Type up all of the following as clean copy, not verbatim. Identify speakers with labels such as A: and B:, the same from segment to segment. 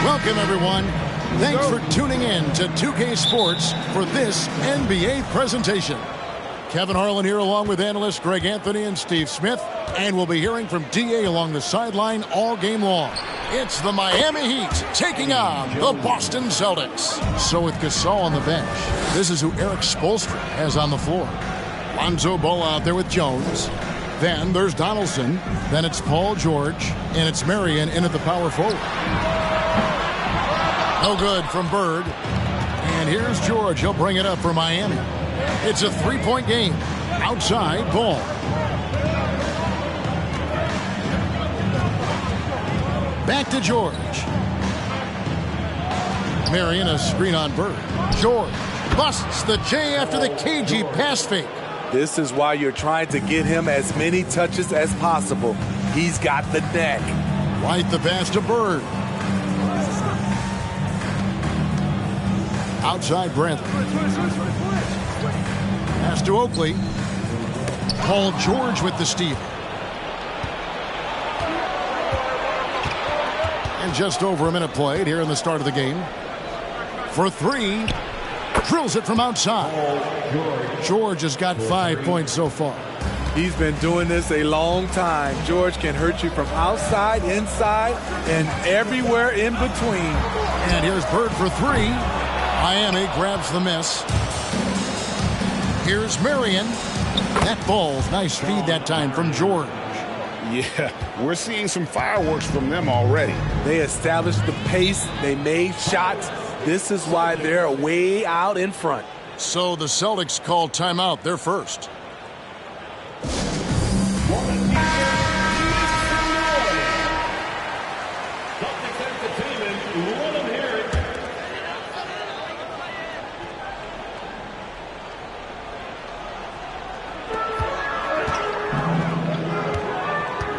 A: Welcome, everyone. Thanks for tuning in to 2K Sports for this NBA presentation. Kevin Harlan here along with analysts Greg Anthony and Steve Smith. And we'll be hearing from DA along the sideline all game long. It's the Miami Heat taking on the Boston Celtics. So with Gasol on the bench, this is who Eric Spoelstra has on the floor. Lonzo Ball out there with Jones. Then there's Donaldson. Then it's Paul George. And it's Marion in at the power forward. No good from Bird. And here's George. He'll bring it up for Miami. It's a three-point game. Outside Ball. Back to George. Marion, a screen on Bird. George busts the J after the cagey pass fake.
B: This is why you're trying to get him as many touches as possible. He's got the neck.
A: White the pass to Bird. Outside Brantley. Pass to Oakley. Paul George with the steal. And just over a minute played here in the start of the game. For three. Drills it from outside. George has got 5 points so far.
B: He's been doing this a long time. George can hurt you from outside, inside, and everywhere in between.
A: And here's Bird for three. Miami grabs the miss. Here's Marion. That ball's nice feed that time from George.
C: Yeah, we're seeing some fireworks from them already.
B: They established the pace. They made shots. This is why they're way out in front.
A: So the Celtics call timeout. They're first.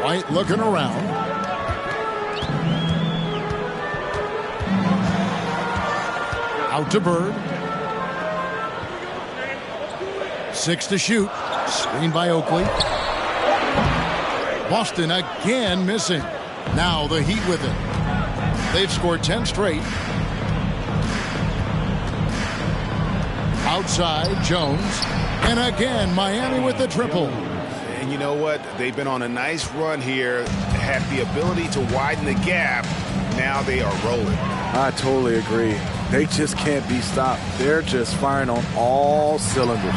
A: White looking around. Out to Bird. 6 to shoot. Screen by Oakley. Boston again missing. Now the Heat with it. They've scored 10 straight. Outside, Jones. And again, Miami with the triple.
C: And you know what? They've been on a nice run here. Have the ability to widen the gap. Now they are rolling.
B: I totally agree. They just can't be stopped. They're just firing on all cylinders.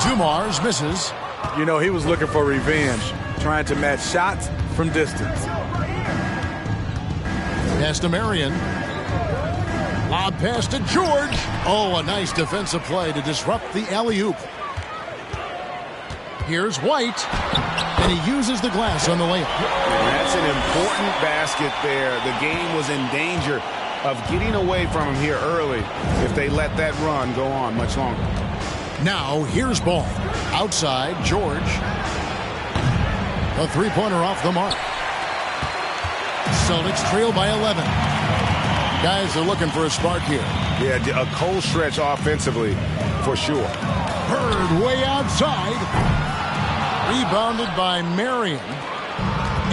A: Dumars misses.
B: You know, he was looking for revenge, trying to match shots from distance.
A: Pass to Marion. Lob pass to George. Oh, a nice defensive play to disrupt the alley-oop. Here's White. And he uses the glass on the layup.
C: That's an important basket there. The game was in danger of getting away from him here early if they let that run go on much longer.
A: Now, here's Ball. Outside, George. A three-pointer off the mark. Celtics trail by 11. Guys are looking for a spark here.
C: Yeah, a cold stretch offensively, for sure.
A: Bird way outside. Rebounded by Marion.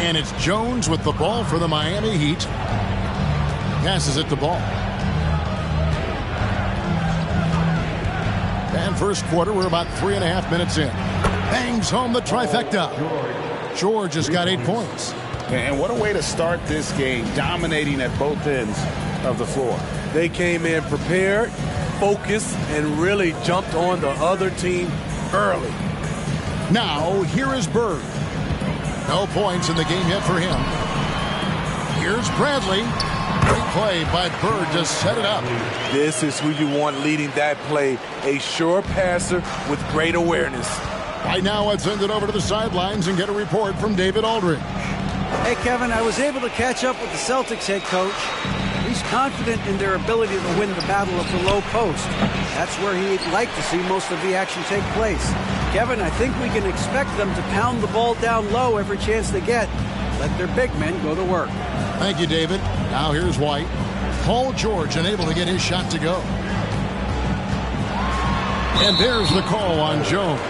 A: And it's Jones with the ball for the Miami Heat. Passes it to Ball. And first quarter, we're about 3.5 minutes in. Bangs home the trifecta. George has got 8 points.
C: And what a way to start this game, dominating at both ends of the floor.
B: They came in prepared, focused, and really jumped on the other team early.
A: Now, here is Bird. No points in the game yet for him. Here's Bradley. Great play by Bird to set it up.
B: This is who you want leading that play. A sure passer with great awareness.
A: Right now, let's send it over to the sidelines and get a report from David Aldridge.
D: Hey, Kevin, I was able to catch up with the Celtics head coach. He's confident in their ability to win the battle of the low post. That's where he'd like to see most of the action take place. Kevin, I think we can expect them to pound the ball down low every chance they get. Let their big men go to work.
A: Thank you, David. Now here's White. Paul George unable to get his shot to go. And there's the call on Jones.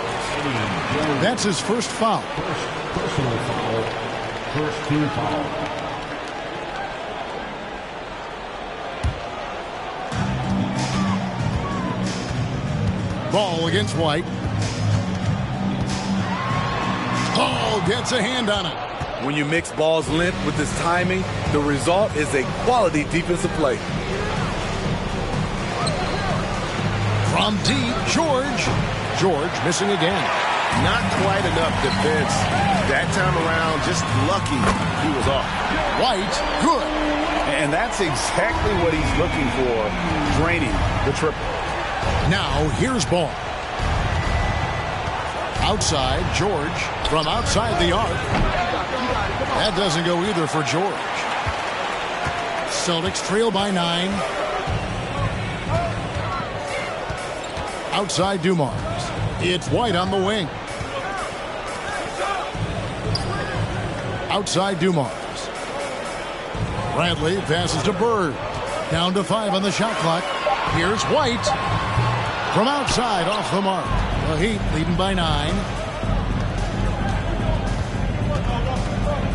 A: That's his first foul.
E: Personal foul. First team foul.
A: Ball against White. Paul gets a hand on it.
B: When you mix ball's length with his timing, the result is a quality defensive play.
A: From deep, George. George missing again.
C: Not quite enough defense. That time around, just lucky he was off.
A: White, good.
C: And that's exactly what he's looking for, draining the triple.
A: Now, here's Ball. Outside, George from outside the arc. That doesn't go either for George. Celtics trail by 9. Outside Dumars. It's White on the wing. Outside Dumars. Bradley passes to Bird. Down to 5 on the shot clock. Here's White. From outside, off the mark. The Heat leading by 9.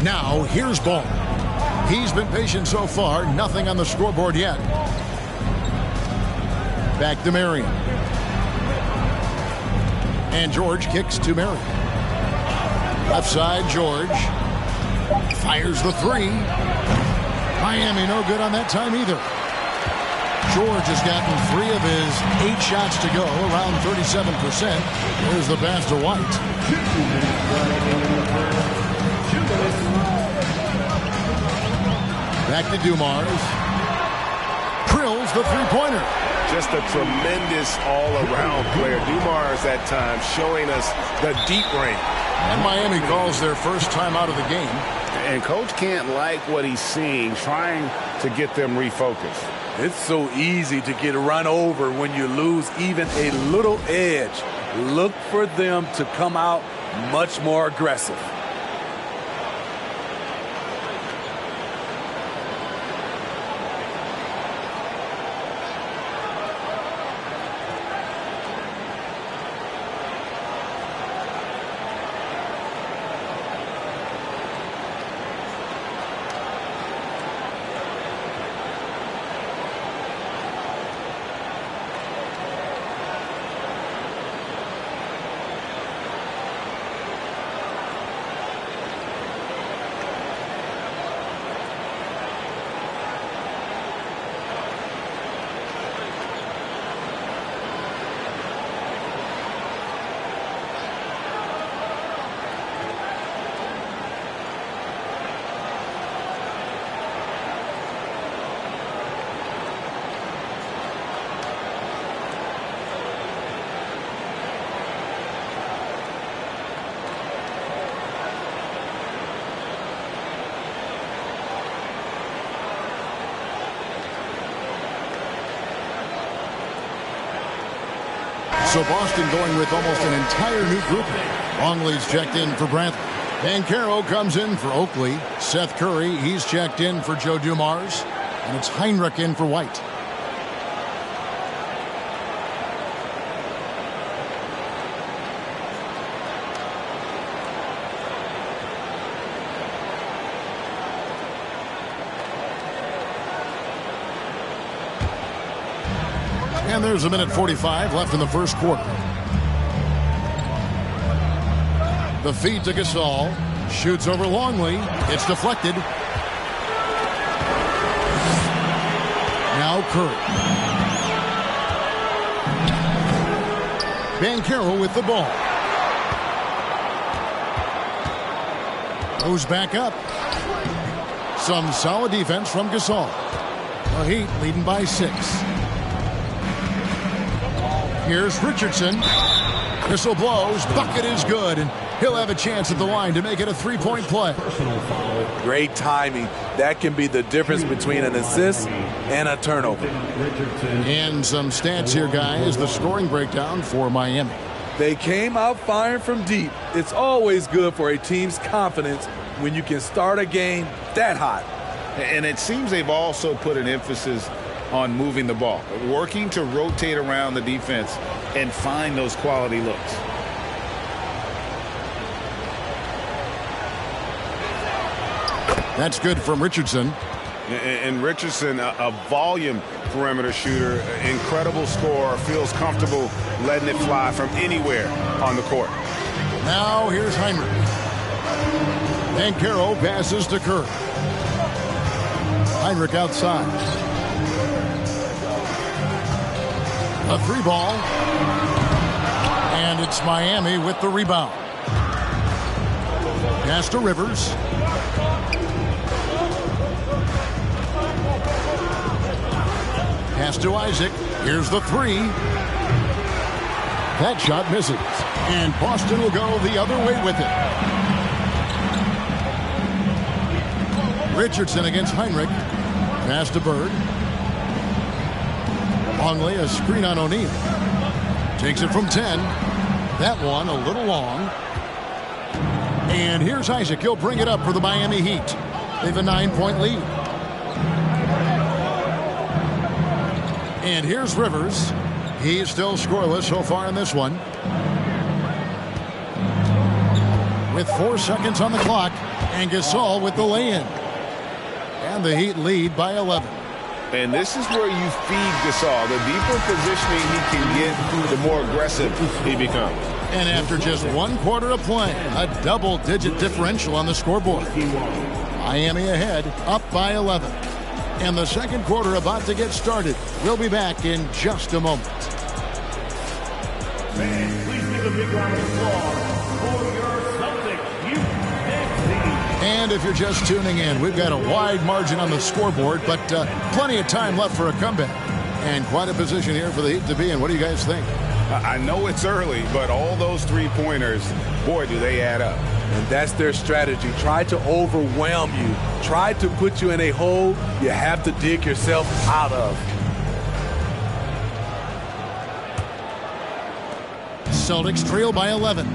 A: Now, here's Ball. He's been patient so far. Nothing on the scoreboard yet. Back to Marion. And George kicks to Marion. Left side, George. Fires the 3. Miami no good on that time either. George has gotten 3 of his 8 shots to go, around 37%. Here's the pass to White. Back to Dumars. Drills the three-pointer.
C: Just a tremendous all-around player. Dumars at times showing us the deep range.
A: And Miami calls their first time out of the game.
C: And coach can't like what he's seeing, trying to get them refocused.
B: It's so easy to get run over when you lose even a little edge. Look for them to come out much more aggressive.
A: So Boston going with almost an entire new group. Longley's checked in for Brantley. Banchero comes in for Oakley. Seth Curry, he's checked in for Joe Dumars. And it's Heinrich in for White. And there's 1:45 left in the first quarter. The feed to Gasol. Shoots over Longley. It's deflected. Now Curry. Banchero with the ball. Goes back up. Some solid defense from Gasol. The Heat leading by 6. Here's Richardson. Whistle blows. Bucket is good. And he'll have a chance at the line to make it a 3-point play.
B: Great timing. That can be the difference between an assist and a turnover.
A: And some stats here, guys. The scoring breakdown for Miami.
B: They came out firing from deep. It's always good for a team's confidence when you can start a game that hot.
C: And it seems they've also put an emphasis on moving the ball, working to rotate around the defense and find those quality looks.
A: That's good from Richardson.
C: And Richardson, a volume perimeter shooter, incredible scorer, feels comfortable letting it fly from anywhere on the court.
A: Now here's Heinrich. Banchero passes to Curry. Heinrich outside. A 3-ball. And it's Miami with the rebound. Pass to Rivers. Pass to Isaac. Here's the 3. That shot misses. And Boston will go the other way with it. Richardson against Heinrich. Pass to Bird. Longley, a screen on O'Neal. Takes it from 10. That one a little long. And here's Isaac. He'll bring it up for the Miami Heat. They have a 9-point lead. And here's Rivers. He is still scoreless so far in this one. With 4 seconds on the clock. And Gasol with the lay-in. And the Heat lead by 11.
C: And this is where you feed Gasol. The deeper positioning he can get, the more aggressive he becomes.
A: And after just 1 quarter of play, a double-digit differential on the scoreboard. Miami ahead, up by 11. And the second quarter about to get started. We'll be back in just a moment.
E: Please give a big round of applause for your Celtics youth team.
A: And if you're just tuning in, we've got a wide margin on the scoreboard, but plenty of time left for a comeback. And quite a position here for the Heat to be in. What do you guys think?
C: I know it's early, but all those 3-pointers, boy, do they add up.
B: And that's their strategy. Try to overwhelm you. Try to put you in a hole you have to dig yourself out of.
A: Celtics trail by 11.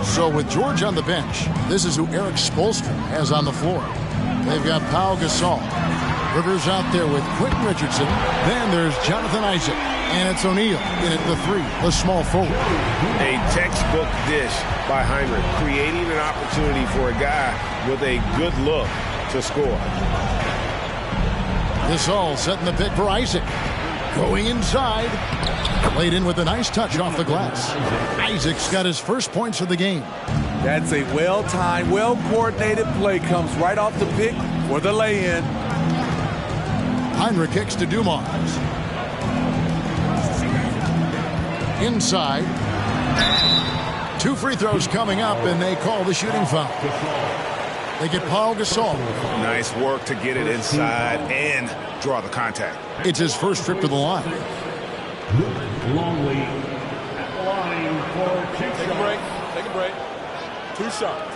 A: So with George on the bench, this is who Eric Spoelstra has on the floor. They've got Pau Gasol. Rivers out there with Quentin Richardson. Then there's Jonathan Isaac. And it's O'Neal in at the 3, the small forward.
C: A textbook dish by Heinrich, creating an opportunity for a guy with a good look to score.
A: Gasol setting the pick for Isaac. Going inside. Played in with a nice touch off the glass. Isaac's got his first points of the game.
B: That's a well-timed, well-coordinated play. Comes right off the pick for the lay-in.
A: Heinrich kicks to Dumars. Inside. 2 free throws coming up, and they call the shooting foul. They get Pau Gasol.
C: Nice work to get it inside and draw the contact.
A: It's his first trip to the line.
E: Longley at the line for 2 shots.
B: Take a break. Take a break. 2 shots.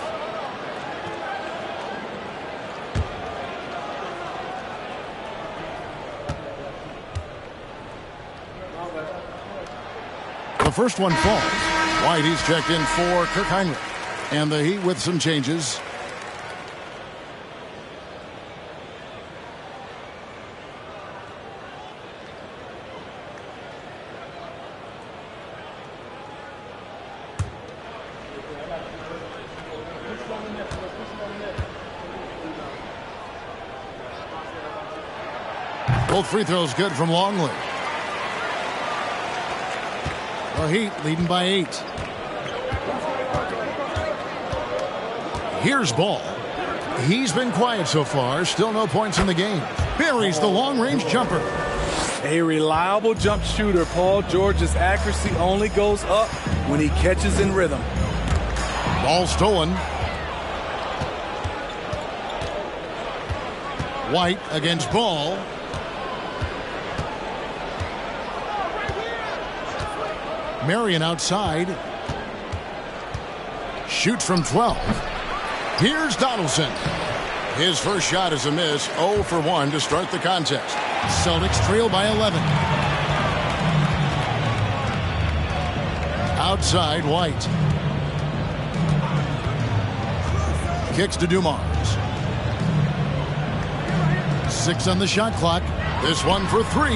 A: The first one falls. White, he's checked in for Kirk Heinrich. And the Heat with some changes. Both free throws good from Longley. The Heat leading by 8. Here's Ball. He's been quiet so far. Still no points in the game. Buries the long-range jumper.
B: A reliable jump shooter. Paul George's accuracy only goes up when he catches in rhythm.
A: Ball stolen. White against Ball. Marion outside. Shoots from 12. Here's Donaldson. His first shot is a miss. 0 for 1 to start the contest. Celtics trail by 11. Outside, White. Kicks to Dumars. 6 on the shot clock. This one for 3.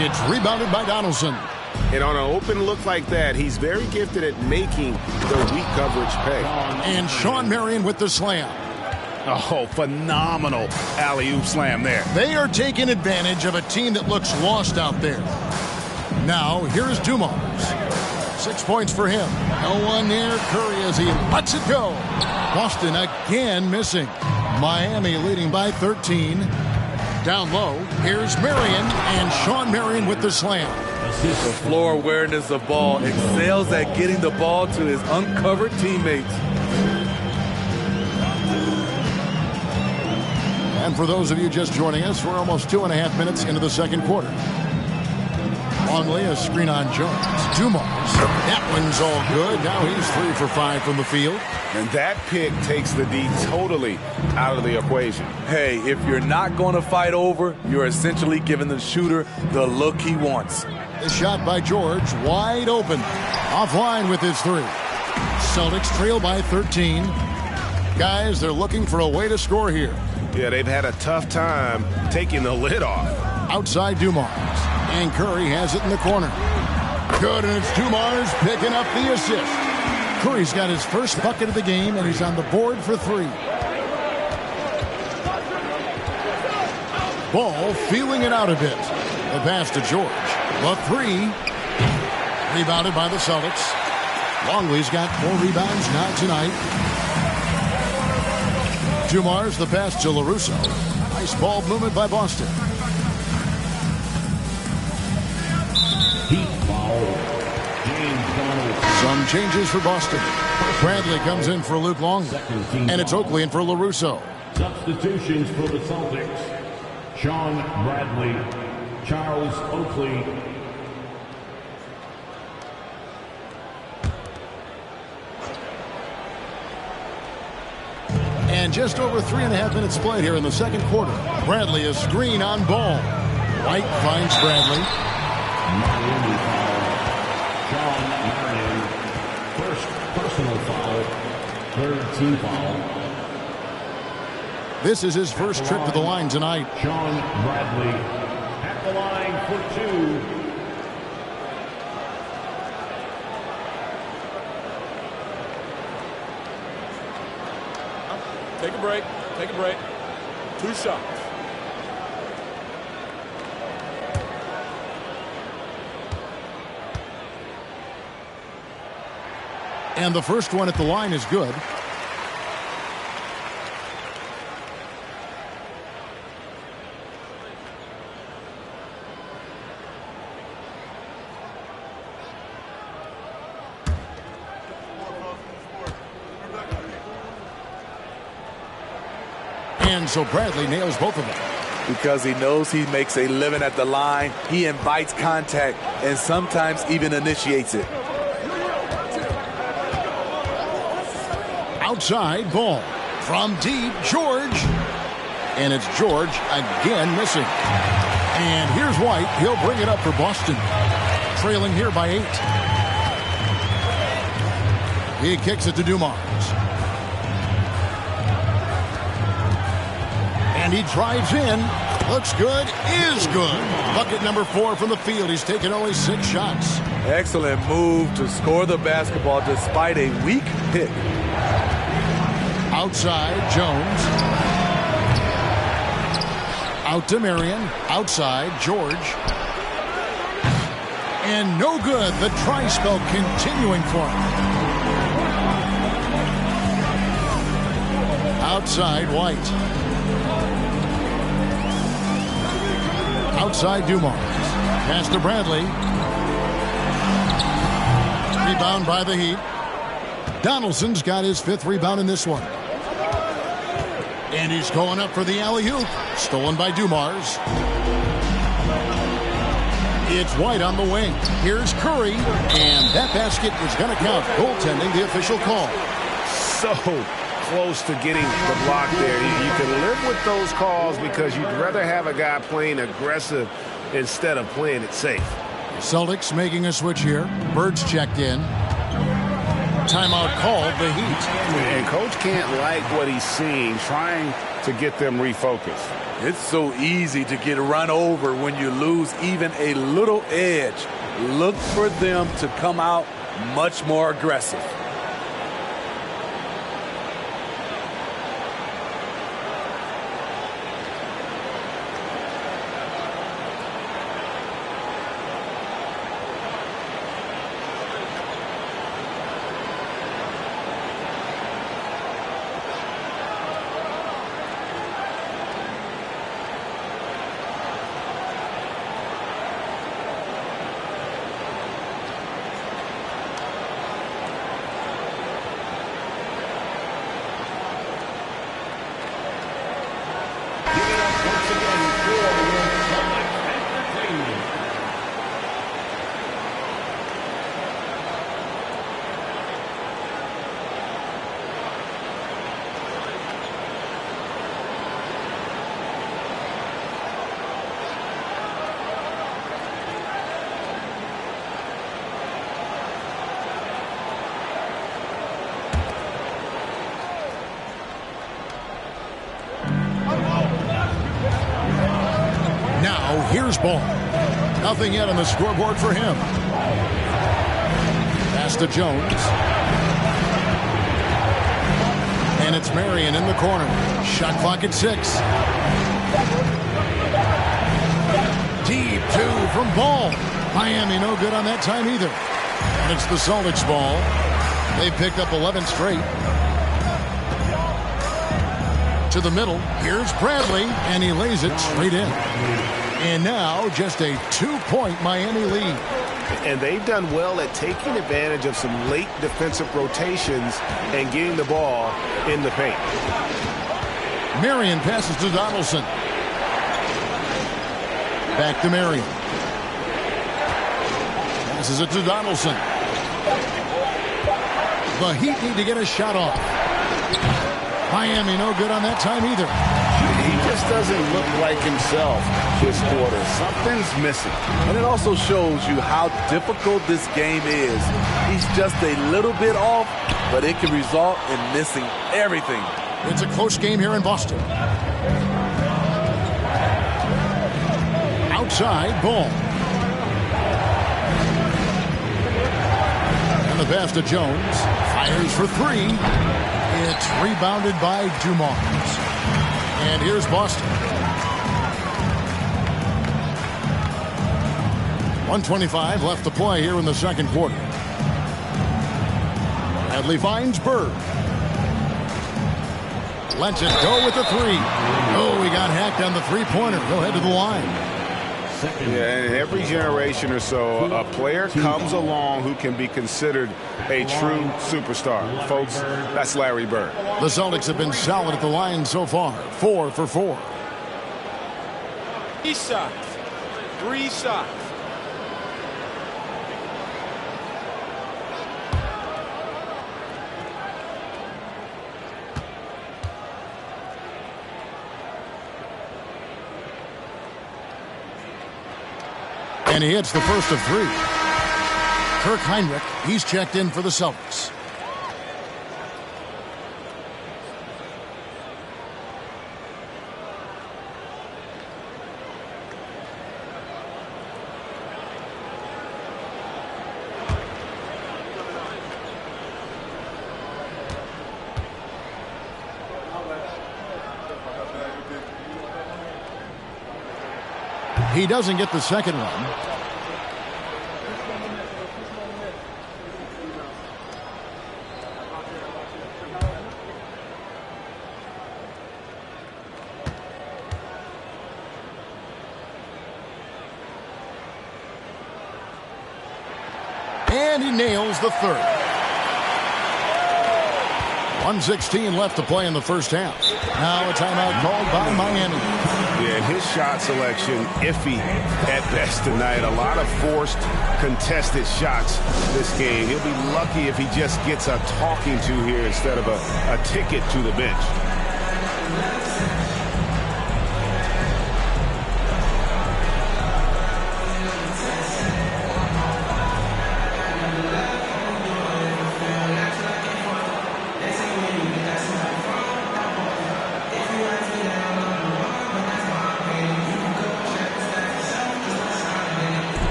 A: It's rebounded by Donaldson.
C: And on an open look like that, he's very gifted at making the weak coverage pay.
A: And Sean Marion with the slam.
C: Oh, phenomenal alley-oop slam there.
A: They are taking advantage of a team that looks lost out there. Now, here's Dumars. 6 points for him. No one near Curry as he lets it go. Boston again missing. Miami leading by 13. Down low, here's Marion, and Sean Marion with the slam.
B: The floor awareness of Ball excels at getting the ball to his uncovered teammates.
A: And for those of you just joining us, we're almost 2.5 minutes into the second quarter. Longley, a screen on Jones. Dumars. That one's all good. Now he's 3 for 5 from the field.
C: And that pick takes the D totally out of the equation.
B: Hey, if you're not going to fight over, you're essentially giving the shooter the look he wants.
A: The shot by George, wide open. Offline with his 3. Celtics trail by 13. Guys, they're looking for a way to score here.
C: Yeah, they've had a tough time taking the lid off.
A: Outside Dumars. And Curry has it in the corner. Good, and it's Dumars picking up the assist. Curry's got his first bucket of the game, and he's on the board for 3. Ball feeling it out a bit. The pass to George. The 3. Rebounded by the Celtics. Longley's got 4 rebounds now tonight. Dumars, the pass to LaRusso. Nice ball movement by Boston. Some changes for Boston. Bradley comes in for Luke Longley. And it's Oakley in for LaRusso.
E: Substitutions for the Celtics. Sean Bradley, Charles Oakley.
A: And just over 3.5 minutes played here in the second quarter. Bradley a screen on Ball. White finds Bradley.
E: Miami foul. Sean Marion. First personal foul. Third team foul.
A: This is his first trip to the line tonight.
E: Sean Bradley at the line for 2.
F: Take a break. Take a break. 2 shots.
A: And the first one at the line is good. And so Bradley nails both of them.
B: Because he knows he makes a living at the line, he invites contact and sometimes even initiates it.
A: Outside, Ball. From deep, George. And it's George again missing. And here's White. He'll bring it up for Boston. Trailing here by 8. He kicks it to Dumars. And he drives in. Looks good. Is good. Bucket number 4 from the field. He's taken only 6 shots.
B: Excellent move to score the basketball despite a weak pick.
A: Outside, Jones. Out to Marion. Outside, George. And no good. The dry spell continuing for him. Outside, White. Outside, Dumars. Pass to Bradley. Rebound by the Heat. Donaldson's got his 5th rebound in this one. And he's going up for the alley-oop. Stolen by Dumars. It's White on the wing. Here's Curry. And that basket is going to count. Goaltending, the official call.
C: So close to getting the block there. You can live with those calls because you'd rather have a guy playing aggressive instead of playing it safe.
A: Celtics making a switch here. Bird's checked in. Timeout called, the Heat.
C: And Coach can't like what he's seeing, trying to get them refocused.
B: It's so easy to get run over when you lose even a little edge. Look for them to come out much more aggressive.
A: Here's Ball. Nothing yet on the scoreboard for him. Pass to Jones. And it's Marion in the corner. Shot clock at 6. Deep 2 from Ball. Miami no good on that time either. And it's the Celtics ball. They've picked up 11 straight. To the middle. Here's Bradley. And he lays it straight in. And now just a 2-point Miami lead.
C: And they've done well at taking advantage of some late defensive rotations and getting the ball in the paint.
A: Marion passes to Donaldson. Back to Marion. Passes it to Donaldson. The Heat need to get a shot off. Miami no good on that time either.
C: He just doesn't look like himself this quarter. Something's missing.
B: And it also shows you how difficult this game is. He's just a little bit off, but it can result in missing everything.
A: It's a close game here in Boston. Outside, Ball. And the pass to Jones. Fires for 3. It's rebounded by Dumars. And here's Boston. 1:25 left to play here in the second quarter. Bradley finds Bird. Lets it go with the 3. Oh, he got hacked on the three-pointer. He'll head to the line.
C: Yeah, in every generation or so, a player comes along who can be considered a true superstar. Folks, that's Larry Bird.
A: The Celtics have been solid at the line so far. 4 for 4.
F: 3 shots. 3 shots.
A: And he hits the first of 3. Kirk Heinrich, he's checked in for the Celtics. He doesn't get the second one. And he nails the third. 1:16 left to play in the first half. Now a timeout called by Miami.
C: Yeah, and his shot selection iffy at best tonight. A lot of forced, contested shots this game. He'll be lucky if he just gets a talking to here instead of a ticket to the bench.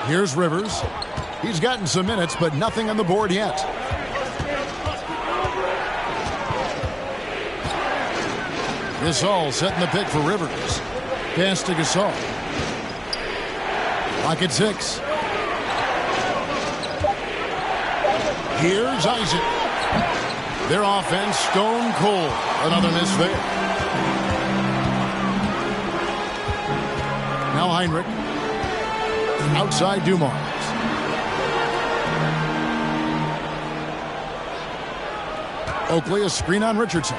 A: Here's Rivers. He's gotten some minutes, but nothing on the board yet. Gasol setting the pick for Rivers. Pass to Gasol. Clock at 6. Here's Isaac. Their offense stone cold. Another miss there. Now Heinrich. Outside Dumars. Oakley, a screen on Richardson.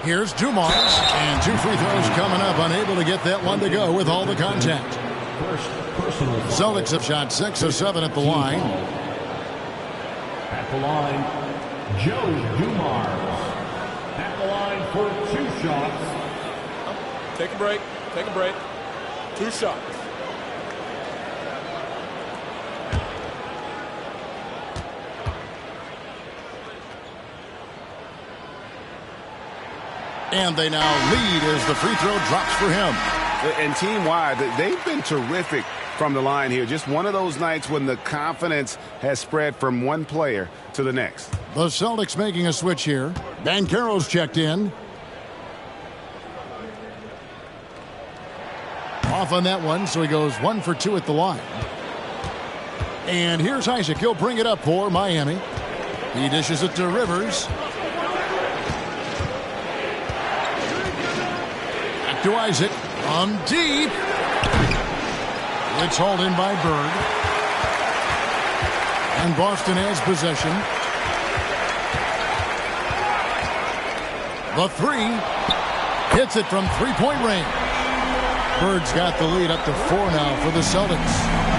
A: Here's Dumars, and 2 free throws coming up. Unable to get that one to go with all the contact. Celtics have shot 6 of 7 at the line.
E: At the line, Joe Dumars. At the line for 2 shots.
F: Take a break. Take a break. 2 shots.
A: And they now lead as the free throw drops for him.
C: And team-wide, they've been terrific from the line here. Just one of those nights when the confidence has spread from one player to the next.
A: The Celtics making a switch here. Banchero's checked in. Off on that one, so he goes 1 for 2 at the line. And here's Isaac. He'll bring it up for Miami. He dishes it to Rivers. Back to Isaac. On deep. It's hauled in by Bird. And Boston has possession. The 3. Hits it from three-point range. Bird's got the lead up to 4 now for the Celtics.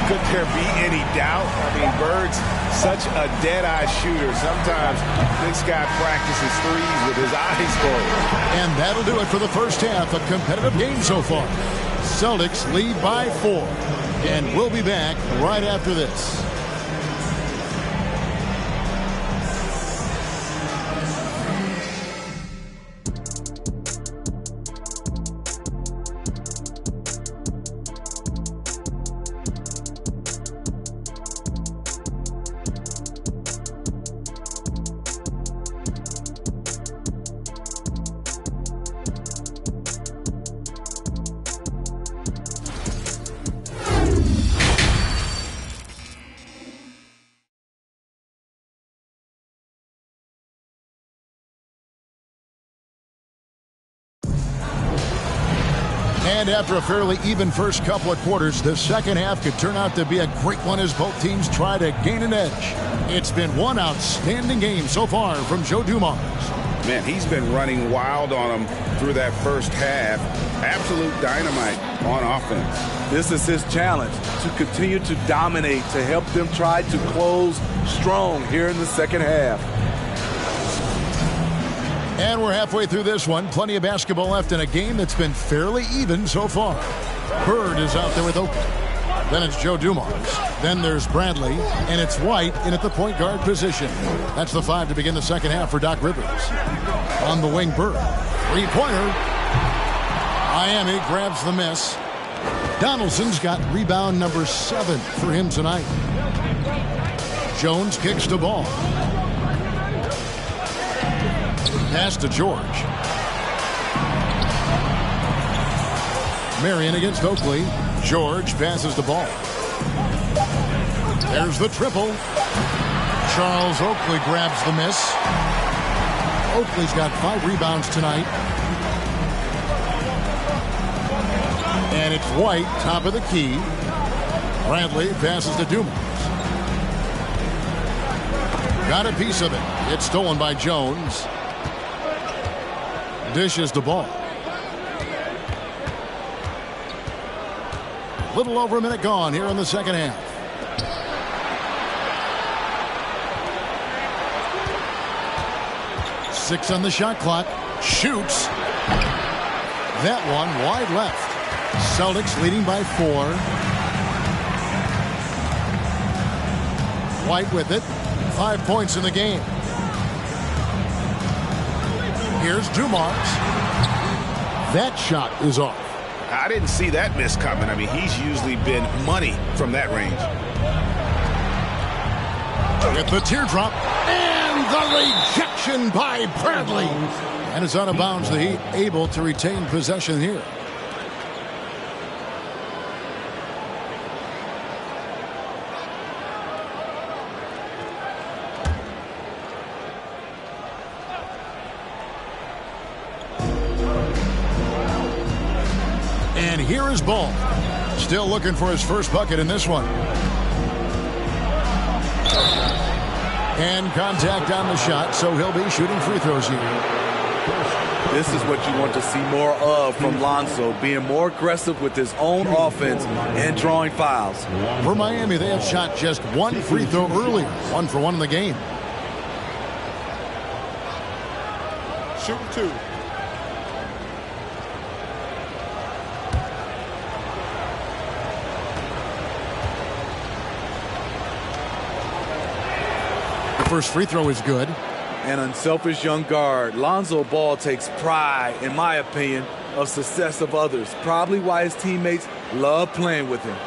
C: Could there be any doubt? I mean, Bird's such a dead-eye shooter. Sometimes this guy practices threes with his eyes closed.
A: And that'll do it for the first half. A competitive game so far. Celtics lead by 4. And we'll be back right after this. And after a fairly even first couple of quarters, the second half could turn out to be a great one as both teams try to gain an edge. It's been one outstanding game so far from Joe Dumars.
C: Man, he's been running wild on them through that first half. Absolute dynamite on offense.
B: This is his challenge, to continue to dominate, to help them try to close strong here in the second half.
A: And we're halfway through this one. Plenty of basketball left in a game that's been fairly even so far. Bird is out there with Oakley. Then it's Joe Dumars. Then there's Bradley. And it's White in at the point guard position. That's the 5 to begin the second half for Doc Rivers. On the wing, Bird. Three-pointer. Miami grabs the miss. Donaldson's got rebound number 7 for him tonight. Jones kicks the ball. Pass to George. Marion against Oakley. George passes the ball. There's the triple. Charles Oakley grabs the miss. Oakley's got 5 rebounds tonight. And it's White, top of the key. Bradley passes to Dumars. Got a piece of it. It's stolen by Jones. Dishes the ball. A little over a minute gone here in the second half. Six on the shot clock. Shoots. That one wide left. Celtics leading by 4. White with it. 5 points in the game. Here's Dumars. That shot is off.
C: I didn't see that miss coming. I mean, he's usually been money from that range.
A: With the teardrop and the rejection by Bradley. And it's out of bounds. The Heat able to retain possession here. And here is Ball. Still looking for his first bucket in this one. And contact on the shot, so he'll be shooting free throws here.
B: This is what you want to see more of from Lonzo, being more aggressive with his own offense and drawing fouls.
A: For Miami, they have shot just 1 free throw earlier. 1 for 1 in the game.
F: Shoot 2.
A: First free throw is good.
B: An unselfish young guard. Lonzo Ball takes pride, in my opinion, of success of others. Probably why his teammates love playing with him.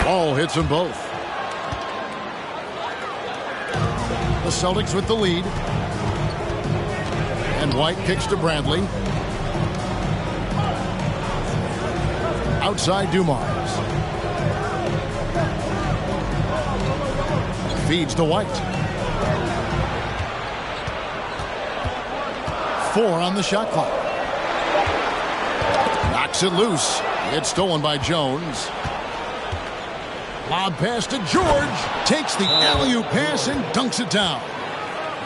A: Ball hits them both. The Celtics with the lead. And White kicks to Bradley. Outside Dumars. Feeds to White. 4 on the shot clock. Knocks it loose. It's stolen by Jones. Lob pass to George. Takes the alley-oop pass and dunks it down.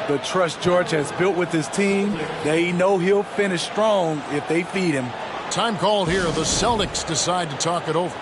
B: The trust George has built with his team, they know he'll finish strong if they feed him.
A: Time called here. The Celtics decide to talk it over.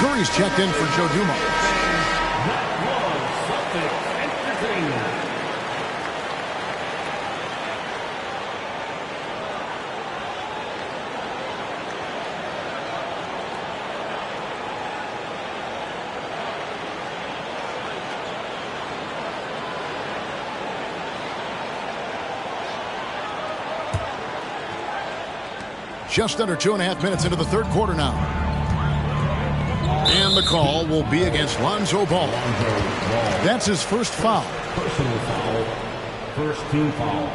A: Curry's checked in for Joe Dumars.
E: That was Celtics entertainment.
A: Just under 2.5 minutes into the third quarter now. And the call will be against Lonzo Ball. That's his first foul.
E: Personal foul. First team foul.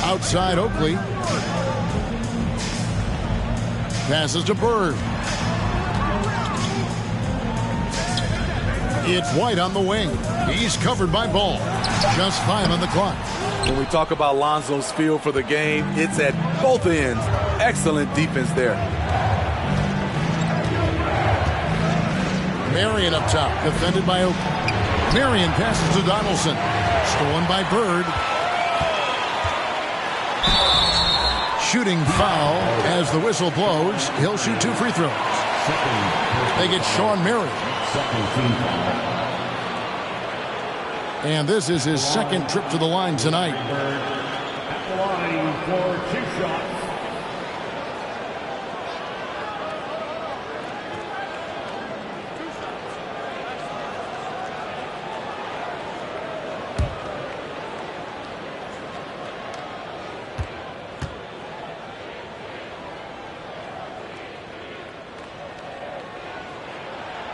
A: Outside Oakley. Passes to Bird. It's White on the wing. He's covered by Ball. Just 5 on the clock.
B: When we talk about Lonzo's feel for the game, it's at both ends. Excellent defense there.
A: Marion up top, defended by Oakley. Marion passes to Donaldson. Stolen by Bird. Shooting foul as the whistle blows. He'll shoot 2 free throws. They get Sean Marion. And this is his second trip to the line tonight.
E: At the line for 2 shots.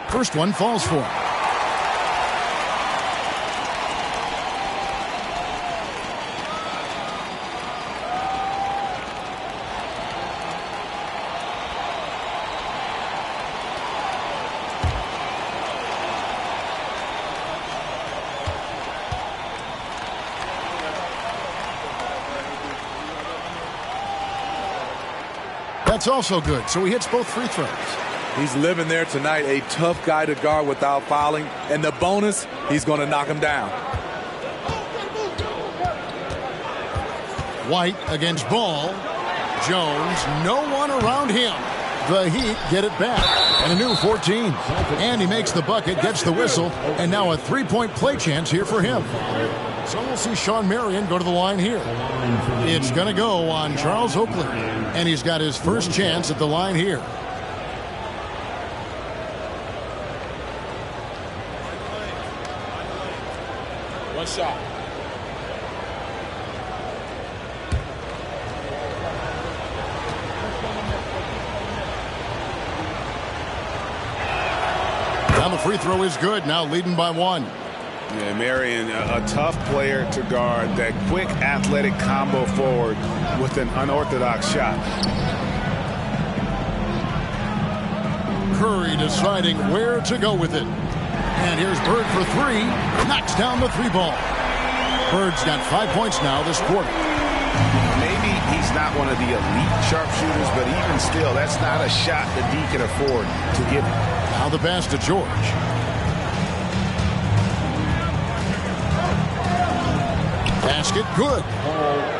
A: First one falls for him. That's also good, so he hits both free throws.
B: He's living there tonight, a tough guy to guard without fouling. And the bonus, he's going to knock him down.
A: White against Ball. Jones, no one around him. The Heat get it back. And a new 14. And he makes the bucket, gets the whistle, and now a 3-point play chance here for him. So we'll see Sean Marion go to the line here. It's going to go on Charles Oakley. And he's got his first chance at the line here.
F: One shot.
A: Now the free throw is good. Now leading by 1.
C: Yeah, Marion, a tough player to guard. That quick athletic combo forward with an unorthodox shot.
A: Curry deciding where to go with it. And here's Bird for 3. Knocks down the 3-ball. Bird's got 5 points now this quarter.
C: Maybe he's not one of the elite sharpshooters, but even still, that's not a shot that he can afford to give him.
A: Now the pass to George. Basket good.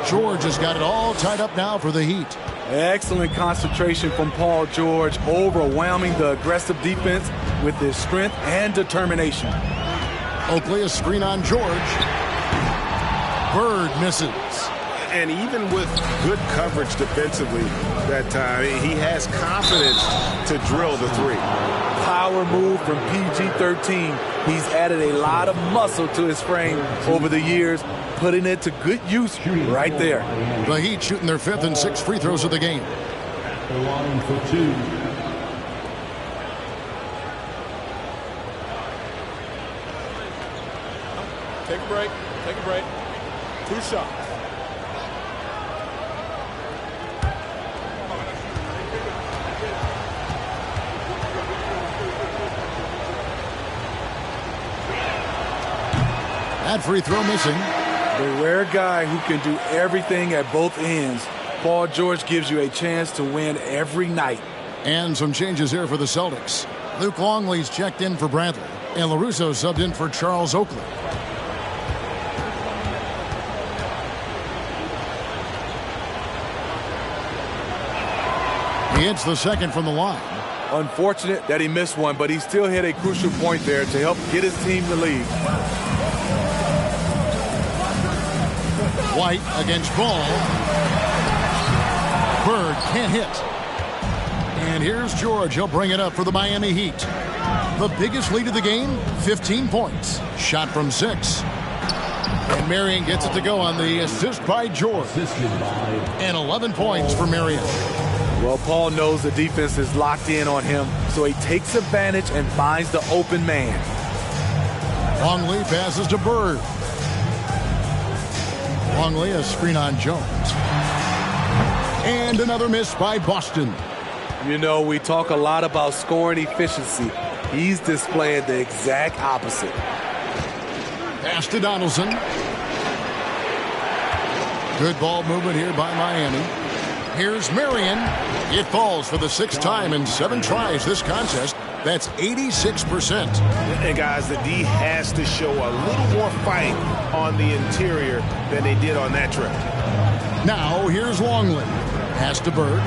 A: George has got it all tied up now for the Heat.
B: Excellent concentration from Paul George, overwhelming the aggressive defense with his strength and determination.
A: Oakley a screen on George. Bird misses.
C: And even with good coverage defensively that time, he has confidence to drill the 3.
B: Power move from PG-13. He's added a lot of muscle to his frame over the years, putting it to good use right there.
A: The Heat shooting their 5th and 6th free throws of the game.
E: At the line for 2.
F: Take a break. Take a break. 2 shots.
A: That free throw missing.
B: The rare guy who can do everything at both ends. Paul George gives you a chance to win every night.
A: And some changes here for the Celtics. Luke Longley's checked in for Bradley. And LaRusso subbed in for Charles Oakley. He hits the second from the line.
B: Unfortunate that he missed one, but he still hit a crucial point there to help get his team the lead.
A: White against Ball. Bird can't hit. And here's George. He'll bring it up for the Miami Heat. The biggest lead of the game, 15 points. Shot from 6. And Marion gets it to go on the assist by George. And 11 points for Marion.
B: Well, Paul knows the defense is locked in on him, so he takes advantage and finds the open man.
A: Longley passes to Bird. Longley, a screen on Jones. And another miss by Boston.
B: You know, we talk a lot about scoring efficiency. He's displaying the exact opposite.
A: Pass to Donaldson. Good ball movement here by Miami. Here's Marion. It falls for the 6th time in 7 tries this contest. That's 86%.
C: And guys, the D has to show a little more fight on the interior than they did on that trip.
A: Now here's Longley. Pass to Bird.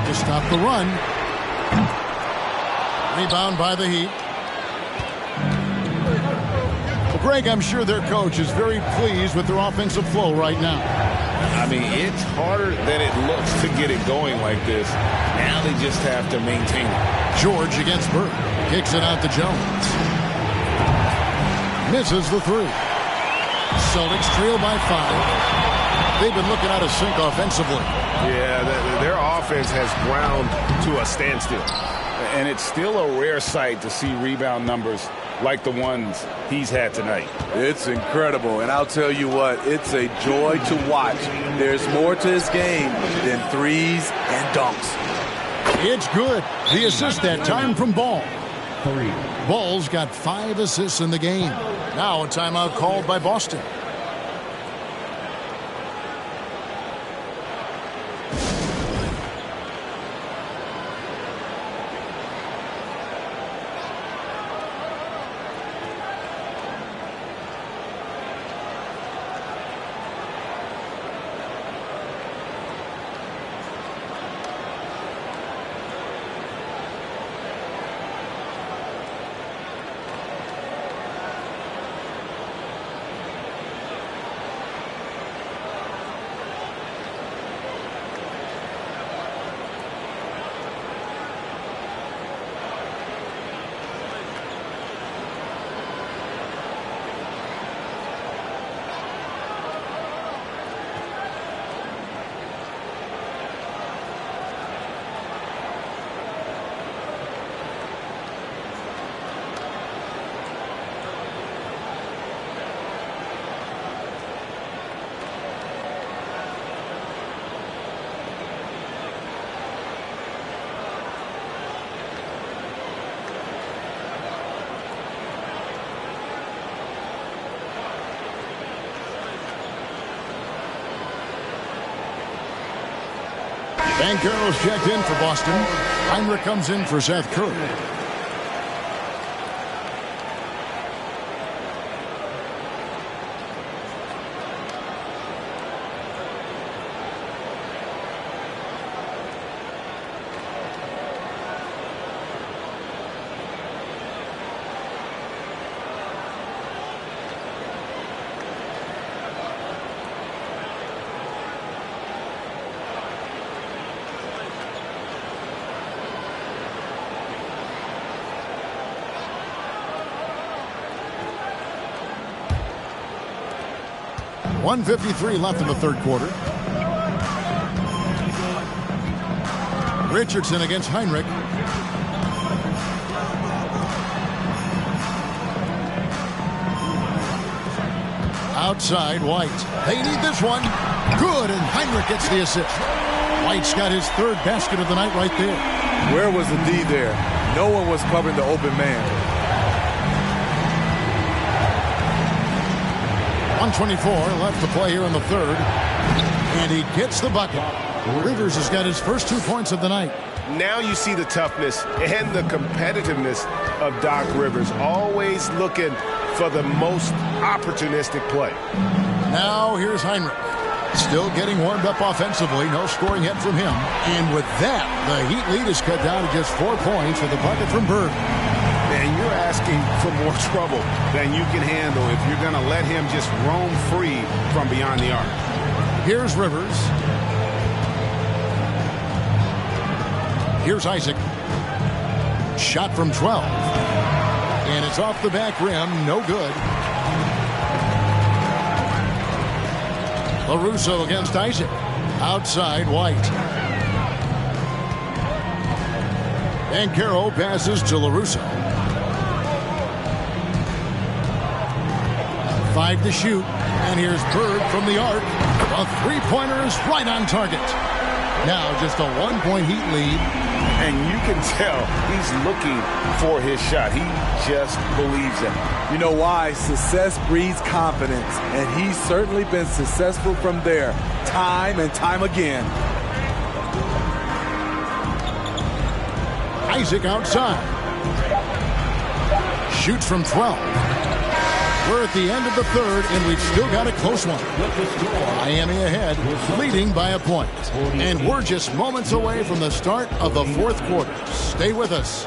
A: To stop the run. Rebound by the Heat. Well, Greg, I'm sure their coach is very pleased with their offensive flow right now.
G: I mean, it's harder than it looks to get it going like this. Now they just have to maintain it.
A: George against Bird. Kicks it out to Jones. Misses the 3. Celtics trail by 5. They've been looking out of sync offensively.
C: Yeah, their offense has ground to a standstill.
G: And it's still a rare sight to see rebound numbers like the ones he's had tonight.
B: It's incredible, and I'll tell you what, it's a joy to watch. There's more to his game than threes and dunks.
A: It's good. The assist that time from Ball. Ball's got 5 assists in the game. Now a timeout called by Boston. Banchero's checked in for Boston. Heinrich comes in for Seth Curry. .153 left in the 3rd quarter. Richardson against Heinrich. Outside, White. They need this one. Good, and Heinrich gets the assist. White's got his 3rd basket of the night right there.
B: Where was the D there? No one was covering the open man.
A: 124 left to play here in the 3rd. And he gets the bucket. Rivers has got his first 2 points of the night.
C: Now you see the toughness and the competitiveness of Doc Rivers. Always looking for the most opportunistic play.
A: Now here's Heinrich. Still getting warmed up offensively. No scoring yet from him. And with that, the Heat lead is cut down to just 4 points with a bucket from Bird.
C: And you're asking for more trouble than you can handle if you're going to let him just roam free from beyond the arc.
A: Here's Rivers. Here's Isaac. Shot from 12. And it's off the back rim. No good. LaRusso against Isaac. Outside, White. And Carroll passes to LaRusso. 5 to shoot. And here's Bird from the arc. A three-pointer is right on target. Now just a 1-point Heat lead.
G: And you can tell he's looking for his shot. He just believes in it.
B: You know why? Success breeds confidence, and he's certainly been successful from there, time and time again.
A: Isaac outside. Shoots from 12. We're at the end of the third, and we've still got a close one. Miami ahead, leading by a point. And we're just moments away from the start of the fourth quarter. Stay with us.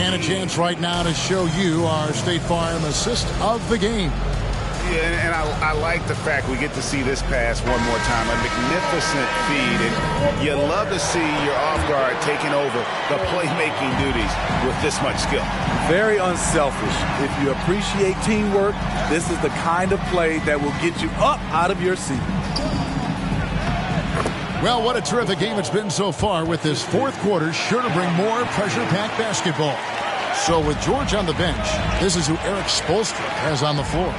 A: And a chance right now to show you our State Farm assist of the game.
C: Yeah, and I like the fact we get to see this pass one more time. A magnificent feed, and you love to see your off guard taking over the playmaking duties with this much skill.
B: Very unselfish. If you appreciate teamwork, this is the kind of play that will get you up out of your seat.
A: Well, what a terrific game it's been so far, with this fourth quarter sure to bring more pressure-packed basketball. So with George on the bench, this is who Eric Spoelstra has on the floor.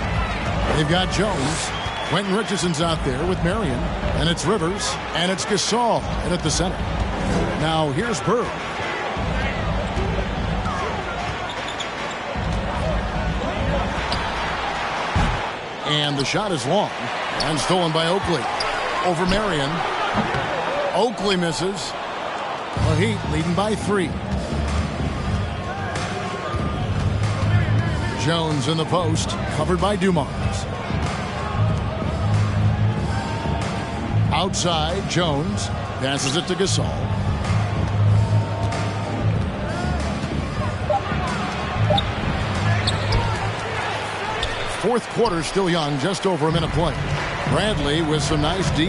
A: They've got Jones. Quentin Richardson's out there with Marion. And it's Rivers. And it's Gasol at the center. Now here's Bird. And the shot is long. And stolen by Oakley. Over Marion. Oakley misses. The Heat leading by 3. Jones in the post, covered by Dumars. Outside, Jones passes it to Gasol. Fourth quarter still young, just over a minute play. Bradley with some nice D.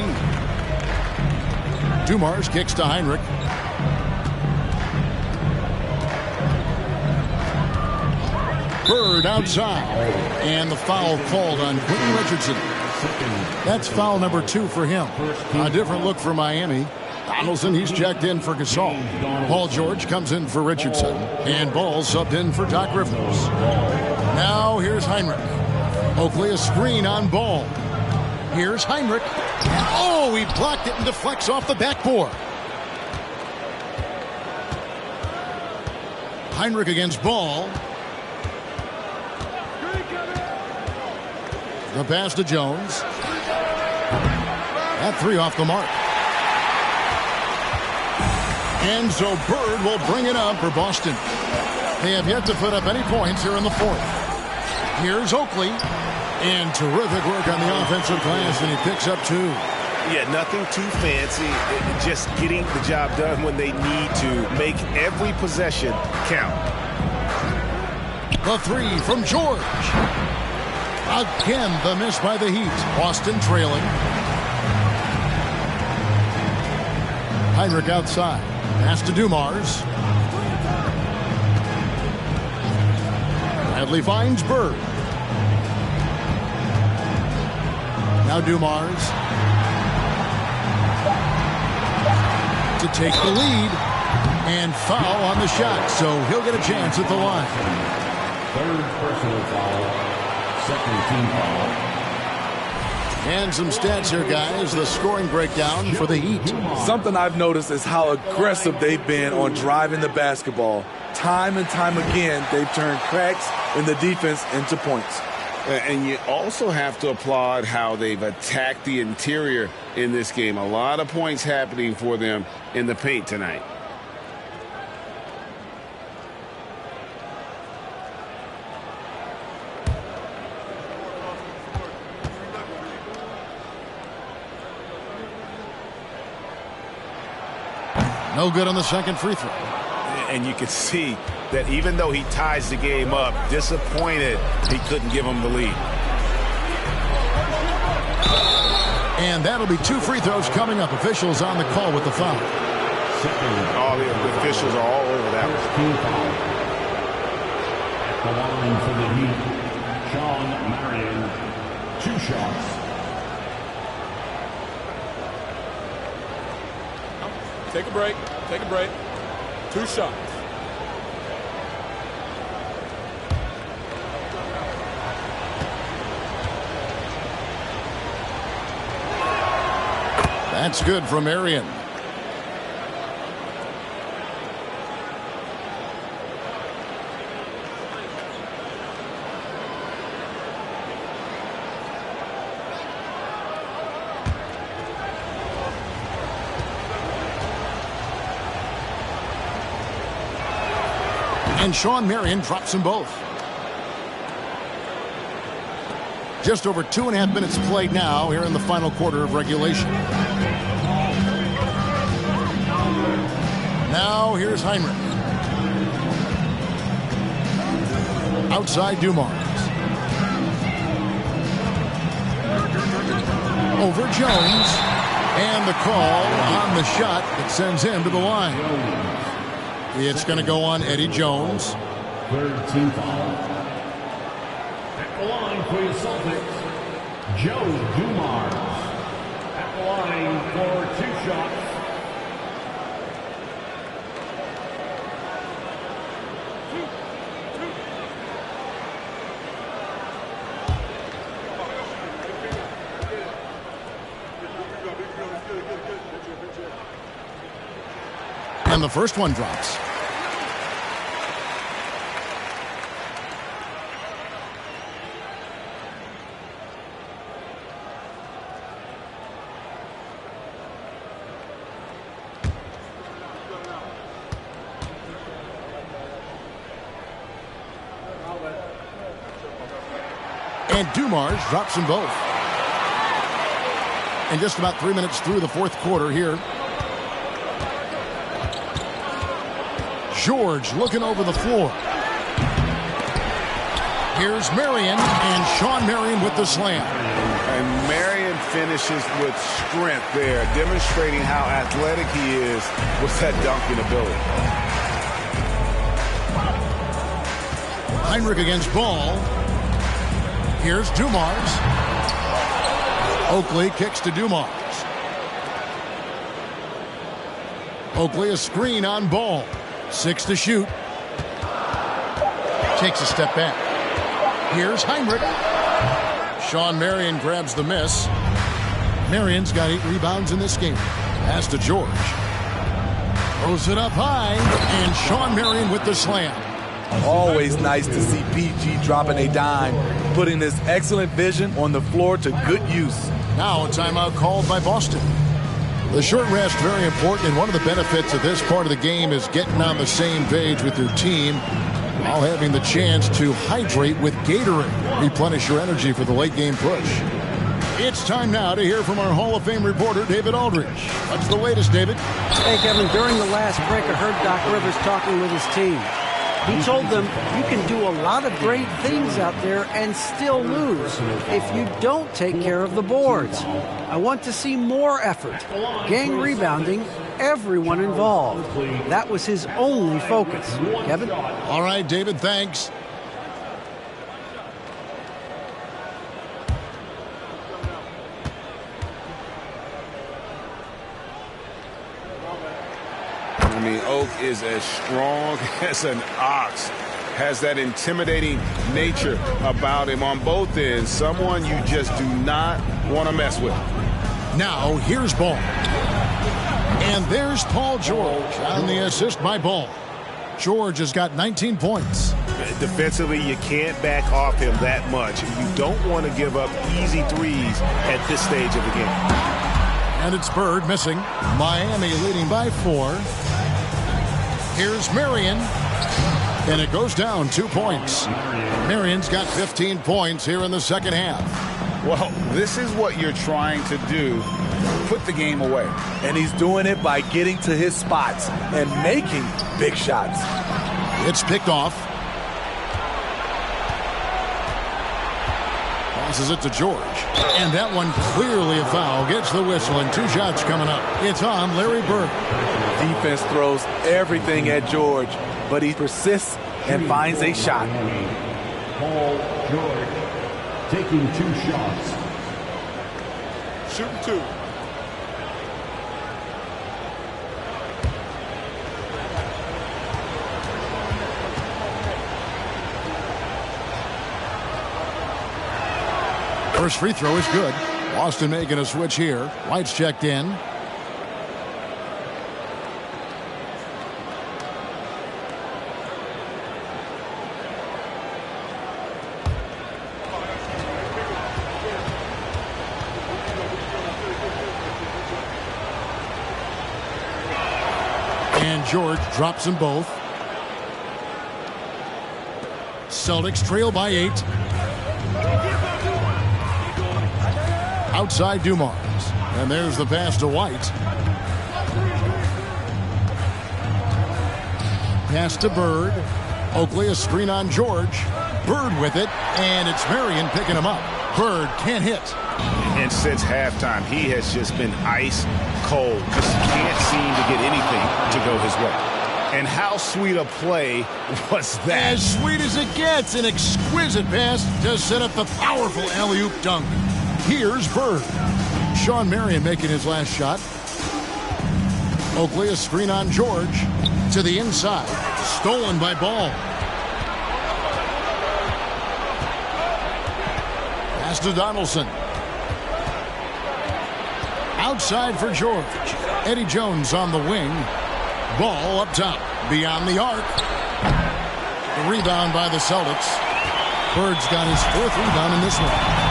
A: Dumars kicks to Heinrich. Bird outside. And the foul called on Quentin Richardson. That's foul number 2 for him. A different look for Miami. Donaldson, he's checked in for Gasol. Paul George comes in for Richardson. And Ball subbed in for Doc Rivers. Now here's Heinrich. Oakley a screen on Ball. Here's Heinrich. Oh, he blocked it and deflects off the backboard. Heinrich against Ball. The pass to Jones. That 3 off the mark. And so Bird will bring it up for Boston. They have yet to put up any points here in the fourth. Here's Oakley. And terrific work on the offensive glass, and he picks up 2.
C: Yeah, nothing too fancy. Just getting the job done when they need to. Make every possession count.
A: The 3 from George. Again, the miss by the Heat. Boston trailing. Heinrich outside. Pass to Dumars. Bradley finds Bird. Now Dumars. To take the lead. And foul on the shot. So he'll get a chance at the line.
E: Third personal foul. Second team foul.
A: And some stats here, guys. The scoring breakdown for the Heat.
B: Something I've noticed is how aggressive they've been on driving the basketball. Time and time again, they've turned cracks in the defense into points.
C: And you also have to applaud how they've attacked the interior in this game. A lot of points happening for them in the paint tonight.
A: No good on the second free throw.
C: And you can see that even though he ties the game up, disappointed he couldn't give him the lead.
A: And that'll be 2 free throws coming up. Officials on the call with the foul.
C: All the officials are all over that one.
E: At the line for the Heat, Sean Marion, 2 shots.
F: Take a break. Take a break. 2 shots.
A: That's good from Marion. And Sean Marion drops them both. Just over 2.5 minutes played now here in the final quarter of regulation. Now here's Heinrich. Outside Dumars. Over Jones. And the call on the shot that sends him to the line. It's going to go on Eddie Jones.
E: Third team foul. At the line for the Celtics, Joe Dumars. At the line for 2 shots.
A: And the first one drops. And Dumars drops them both. And just about 3 minutes through the fourth quarter here. George looking over the floor. Here's Marion, and Sean Marion with the slam.
C: And Marion finishes with strength there, demonstrating how athletic he is with that dunking ability.
A: Heinrich against Ball. Here's Dumars. Oakley kicks to Dumars. Oakley a screen on Ball. 6 to shoot. Takes a step back. Here's Heinrich. Sean Marion grabs the miss. Marion's got 8 rebounds in this game. Pass to George. Throws it up high. And Sean Marion with the slam.
B: Always nice to see PG dropping a dime, putting his excellent vision on the floor to good use.
A: Now a timeout called by Boston. The short rest, very important, and one of the benefits of this part of the game is getting on the same page with your team while having the chance to hydrate with Gatorade. Replenish your energy for the late game push. It's time now to hear from our Hall of Fame reporter, David Aldridge. What's the latest, David?
D: Hey, Kevin, during the last break, I heard Doc Rivers talking with his team. He told them you can do a lot of great things out there and still lose if you don't take care of the boards. I want to see more effort, gang rebounding, everyone involved. That was his only focus. Kevin?
A: All right, David, thanks.
C: I mean, Oak is as strong as an ox. Has that intimidating nature about him on both ends. Someone you just do not want to mess with.
A: Now, here's Ball. And there's Paul George on the assist by Ball. George has got 19 points.
C: Defensively, you can't back off him that much. You don't want to give up easy threes at this stage of the game.
A: And it's Bird missing. Miami leading by 4. Here's Marion. And it goes down 2 points. Marion's got 15 points here in the second half.
G: Well, this is what you're trying to do. Put the game away.
B: And he's doing it by getting to his spots and making big shots.
A: It's picked off. Passes it to George. And that one clearly a foul. Gets the whistle and 2 shots coming up. It's on Larry Bird.
B: Defense throws everything at George, but he persists and finds a shot.
E: Paul George taking 2 shots.
F: Shooting 2.
A: First free throw is good. Boston making a switch here. White's checked in. And George drops them both. Celtics trail by 8. Outside Dumars. And there's the pass to White. Pass to Bird. Oakley a screen on George. Bird with it. And it's Marion picking him up. Bird can't hit.
C: And since halftime, he has just been ice cold. Just can't seem to get anything to go his way. And how sweet a play was that?
A: As sweet as it gets. An exquisite pass to set up the powerful alley-oop dunk. Here's Bird. Sean Marion making his last shot. Oakley a screen on George. To the inside. Stolen by Ball. Pass to Donaldson. Outside for George. Eddie Jones on the wing. Ball up top. Beyond the arc. The rebound by the Celtics. Bird's got his 4th rebound in this one.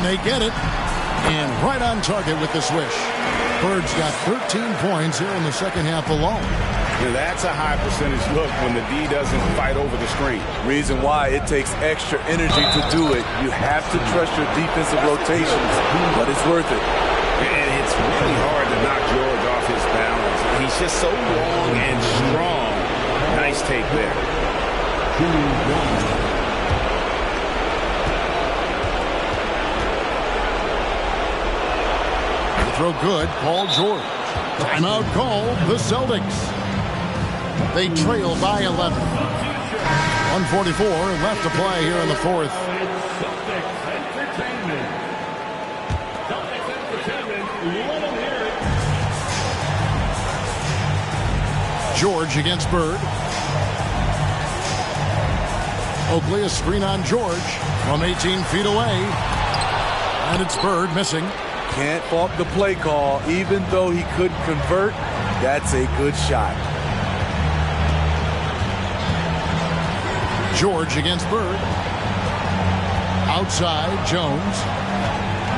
A: They get it, and right on target with the swish. Bird's got 13 points here in the second half alone.
C: Yeah, that's a high percentage look when the D doesn't fight over the screen.
B: Reason why it takes extra energy to do it. You have to trust your defensive rotations, but it's worth it.
C: And it's really hard to knock George off his balance. He's just so long and strong. Nice take there.
E: 2-1.
A: Throw good. Paul George. Timeout call. The Celtics. They trail by 11. 1:44 left to play here in the 4th. George against Bird. Oakley a screen on George from 18 feet away. And it's Bird missing.
B: Can't fault the play call. Even though he couldn't convert, that's a good shot.
A: George against Bird. Outside, Jones.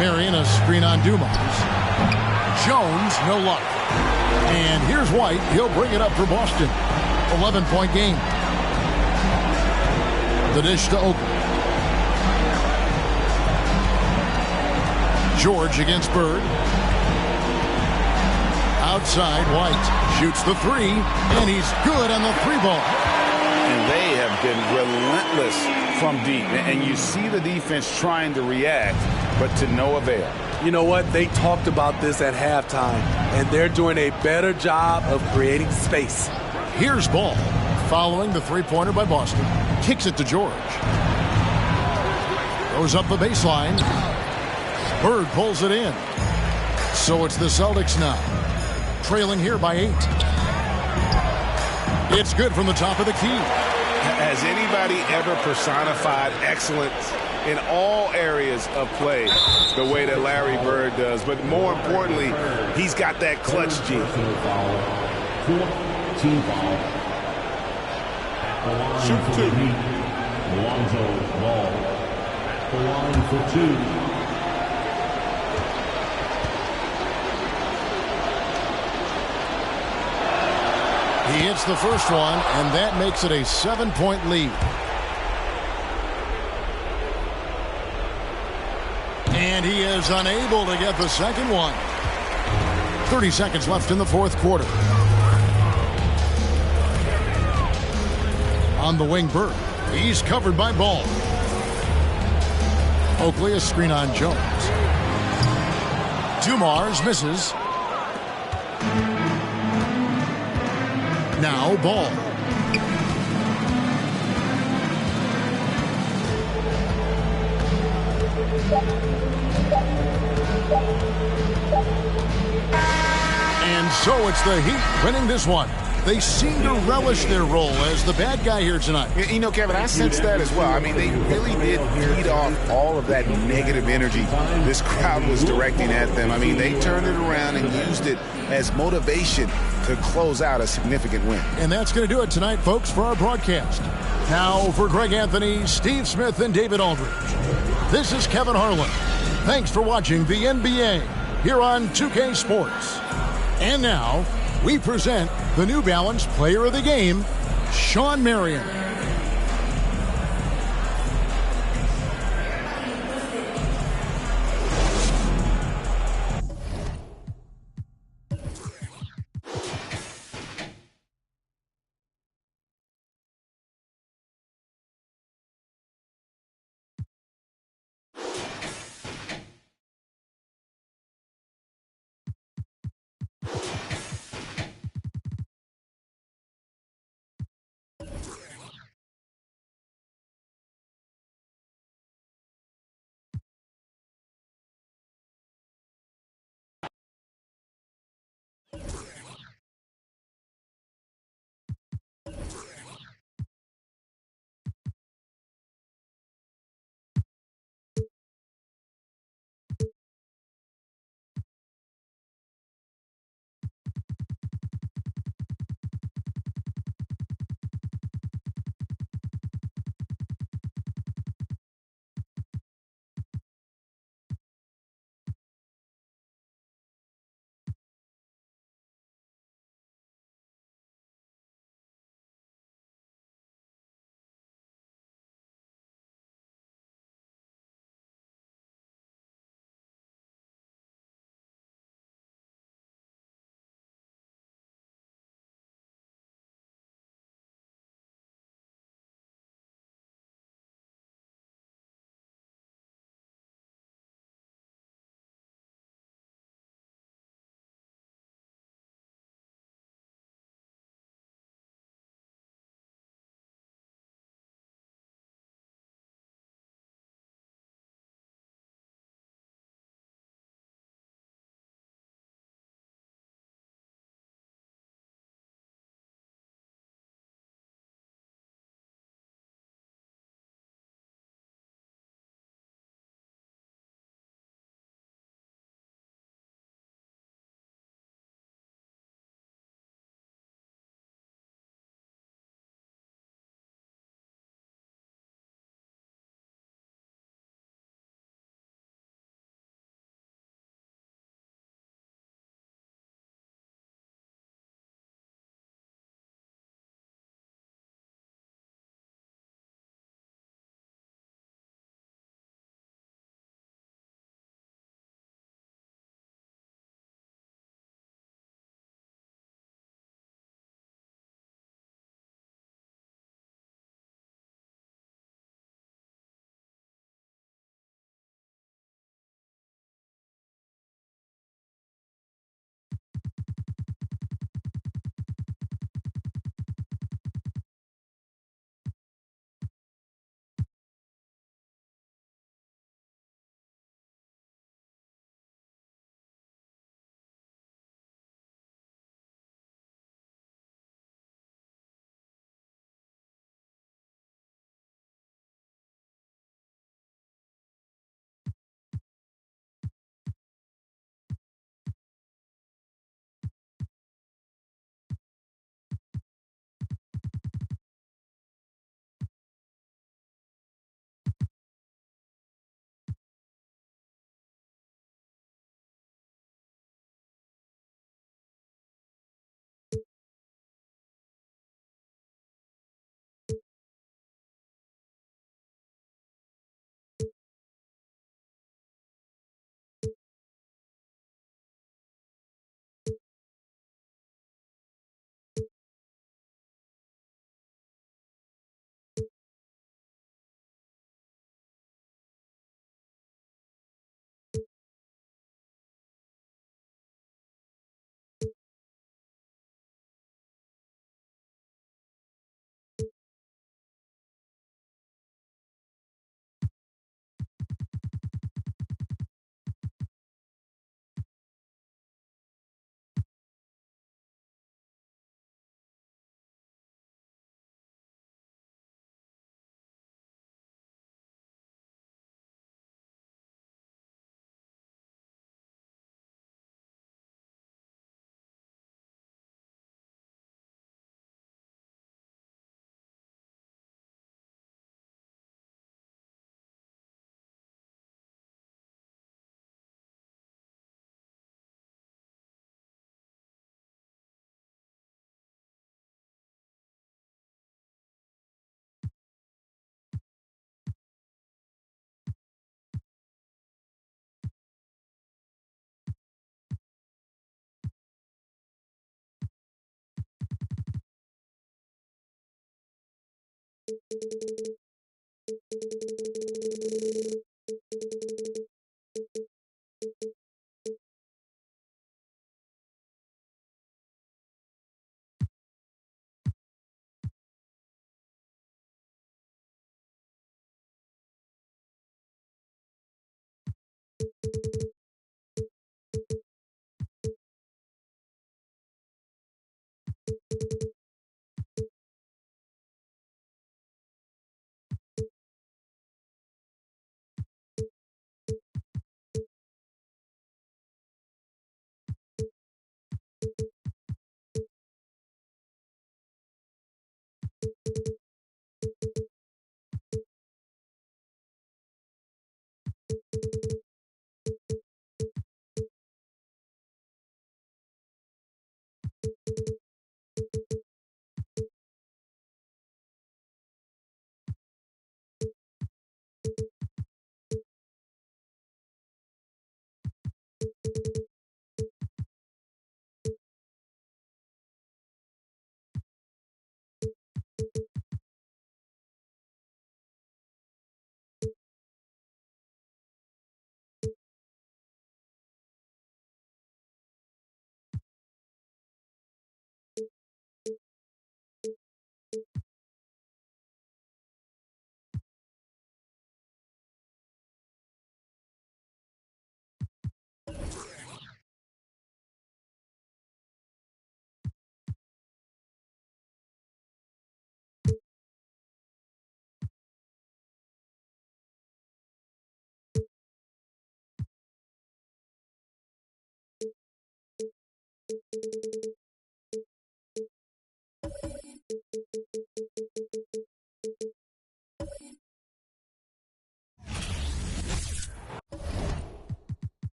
A: Marion a screen on Dumars. Jones, no luck. And here's White. He'll bring it up for Boston. 11-point game. The dish to Oakley. George against Bird. Outside, White shoots the 3, and he's good on the 3-ball.
C: And they have been relentless from deep. And you see the defense trying to react, but to no avail.
B: You know what? They talked about this at halftime, and they're doing a better job of creating space.
A: Here's Ball, following the 3-pointer by Boston. Kicks it to George. Goes up the baseline. Bird pulls it in. So it's the Celtics now. Trailing here by 8. It's good from the top of the key.
C: Has anybody ever personified excellence in all areas of play the way that Larry Bird does. But more importantly, he's got that clutch gene.
E: Team foul. Shoot two. Alonzo Ball at the line for two.
A: He hits the first one, and that makes it a 7-point lead. And he is unable to get the second one. 30 seconds left in the fourth quarter. On the wing, Burke. He's covered by Ball. Oakley, a screen on Jones. Dumars misses. Now Ball. And so it's the Heat winning this one. They seem to relish their role as the bad guy here tonight.
C: You know, Kevin, I sense that as well. I mean, they really did feed off all of that negative energy this crowd was directing at them. I mean, they turned it around and used it as motivation to close out a significant win.
A: And that's going to do it tonight, folks, for our broadcast. Now, for Greg Anthony, Steve Smith, and David Aldridge, this is Kevin Harlan. Thanks for watching the NBA here on 2K Sports. And now, we present the New Balance Player of the Game, Shawn Marion.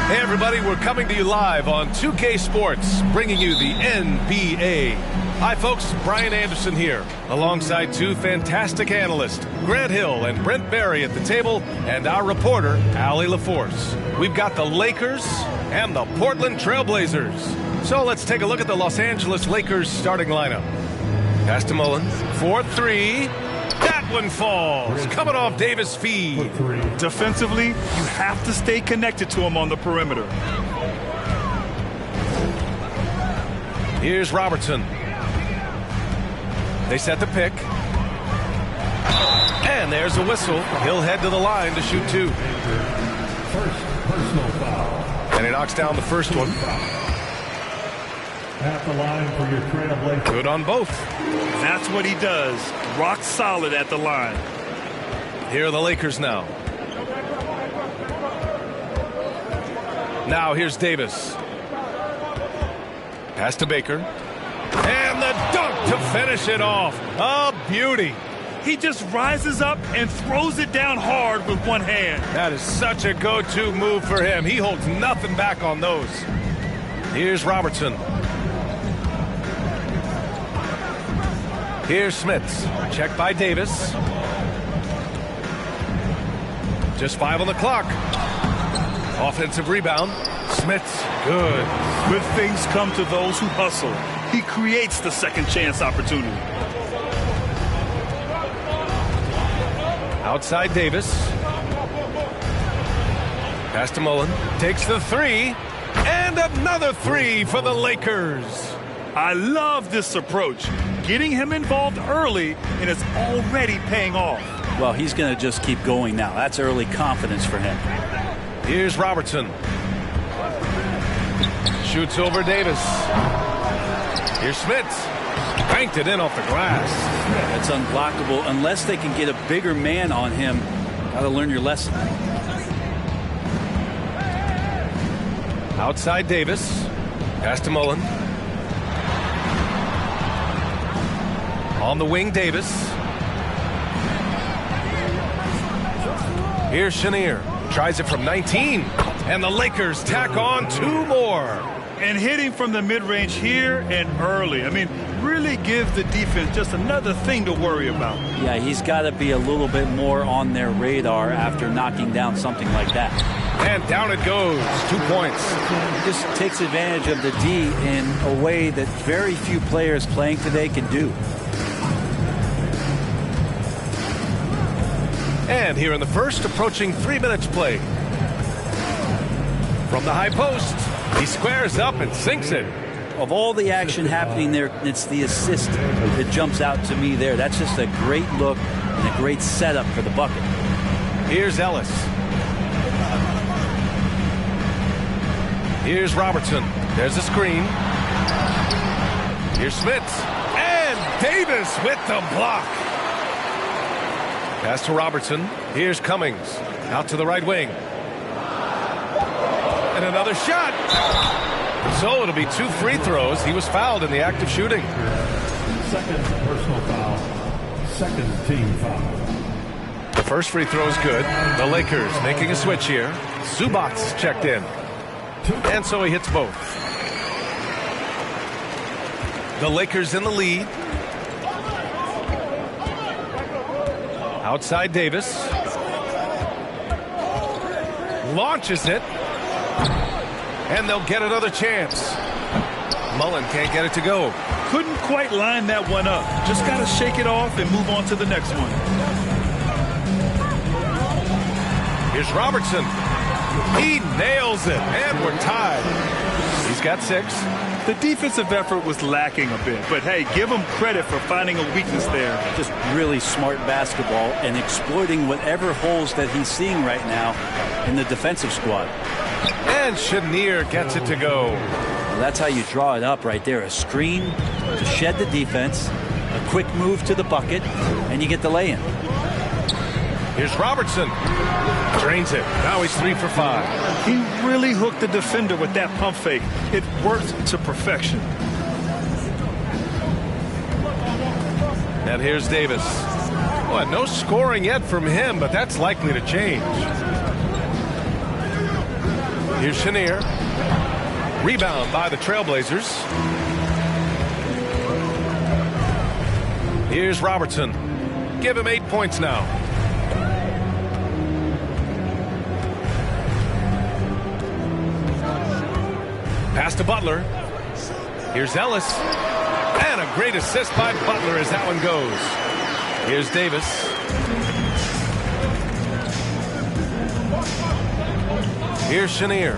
H: Hey everybody, we're coming to you live on 2K Sports, bringing you the NBA. Hi folks, Brian Anderson here, alongside two fantastic analysts, Grant Hill and Brent Barry at the table, and our reporter, Allie LaForce. We've got the Lakers and the Portland Trailblazers. So let's take a look at the Los Angeles Lakers starting lineup. Pass to Mullins, 4-3. That one falls, coming off Davis' feed.
I: Defensively, you have to stay connected to him on the perimeter.
H: Here's Robertson. They set the pick. And there's a whistle. He'll head to the line to shoot two.
E: First personal foul.
H: And he knocks down the first one.
E: At the line for your Trailblazers.
H: Good on both.
I: That's what he does. Rock solid at the line.
H: Here are the Lakers now. Now here's Davis. Pass to Baker. And the dunk to finish it off. A beauty.
I: He just rises up and throws it down hard with one hand.
H: That is such a go-to move for him. He holds nothing back on those. Here's Robertson. Here's Smits. Check by Davis. Just 5 on the clock. Offensive rebound. Smits, good.
I: Good things come to those who hustle. He creates the second chance opportunity.
H: Outside Davis. Pass to Mullen. Takes the three. And another three for the Lakers.
I: I love this approach. Getting him involved early, and it's already paying off.
D: Well, he's going to just keep going now. That's early confidence for him.
H: Here's Robertson. Shoots over Davis. Here's Smits. Banked it in off the glass.
D: That's unblockable unless they can get a bigger man on him. Got to learn your lesson.
H: Outside Davis. Pass to Mullen. On the wing, Davis. Here's Chenier. Tries it from 19. And the Lakers tack on 2 more.
I: And hitting from the mid-range here and early. I mean, really give the defense just another thing to worry about.
D: Yeah, he's got to be a little bit more on their radar after knocking down something like that.
H: And down it goes. 2 points.
D: He just takes advantage of the D in a way that very few players playing today can do.
H: And here in the first, approaching 3 minutes play. From the high post, he squares up and sinks it.
D: Of all the action happening there, it's the assist that jumps out to me there. That's just a great look and a great setup for the bucket. Here's Ellis.
H: Here's Robertson. There's a screen. Here's Smith. And Davis with the block. Pass to Robertson. Here's Cummings. Out to the right wing. And another shot. So it'll be 2 free throws. He was fouled in the act of shooting.
E: Second personal foul. Second team foul.
H: The first free throw is good. The Lakers making a switch here. Zubats checked in. And so he hits both. The Lakers in the lead. Outside Davis. Launches it. And they'll get another chance. Mullen can't get it to go.
I: Couldn't quite line that one up. Just got to shake it off and move on to the next one.
H: Here's Robertson. He nails it. And we're tied. He's got 6.
I: The defensive effort was lacking a bit, but hey, give him credit for finding a weakness there.
J: Just really smart basketball and exploiting whatever holes that he's seeing right now in the defensive squad.
H: And Chenier gets it to go.
J: Well, that's how you draw it up right there. A screen to shed the defense, a quick move to the bucket, and you get the lay-in.
H: Here's Robertson. Drains it. Now he's 3 for 5.
I: He really hooked the defender with that pump fake. It worked to perfection.
H: And here's Davis. Well, no scoring yet from him, but that's likely to change. Here's Chenier. Rebound by the Trailblazers. Here's Robertson. Give him 8 points now. Pass to Butler. Here's Ellis. And a great assist by Butler as that one goes. Here's Davis. Here's Chenier.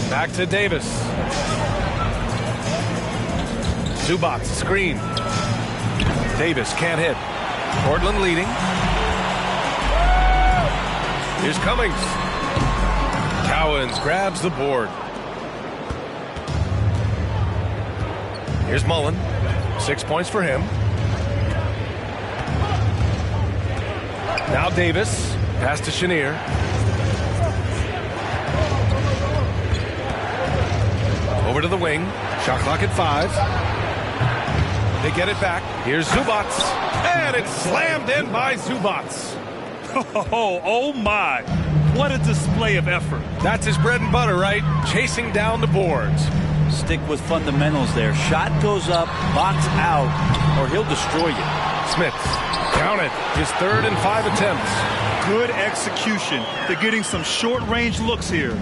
H: Back to Davis. Zubats screen. Davis can't hit. Portland leading. Here's Cummings. Cowens grabs the board. Here's Mullen. 6 points for him. Now Davis. Pass to Chenier. Over to the wing. Shot clock at 5. They get it back. Here's Zubats. And it's slammed in by Zubats.
I: Oh my. What a display of effort.
H: That's his bread and butter, right? Chasing down the boards.
J: Stick with fundamentals there. Shot goes up, box out, or he'll destroy you.
H: Smith. Count it. His 3rd and 5 attempts.
I: Good execution. They're getting some short-range looks here.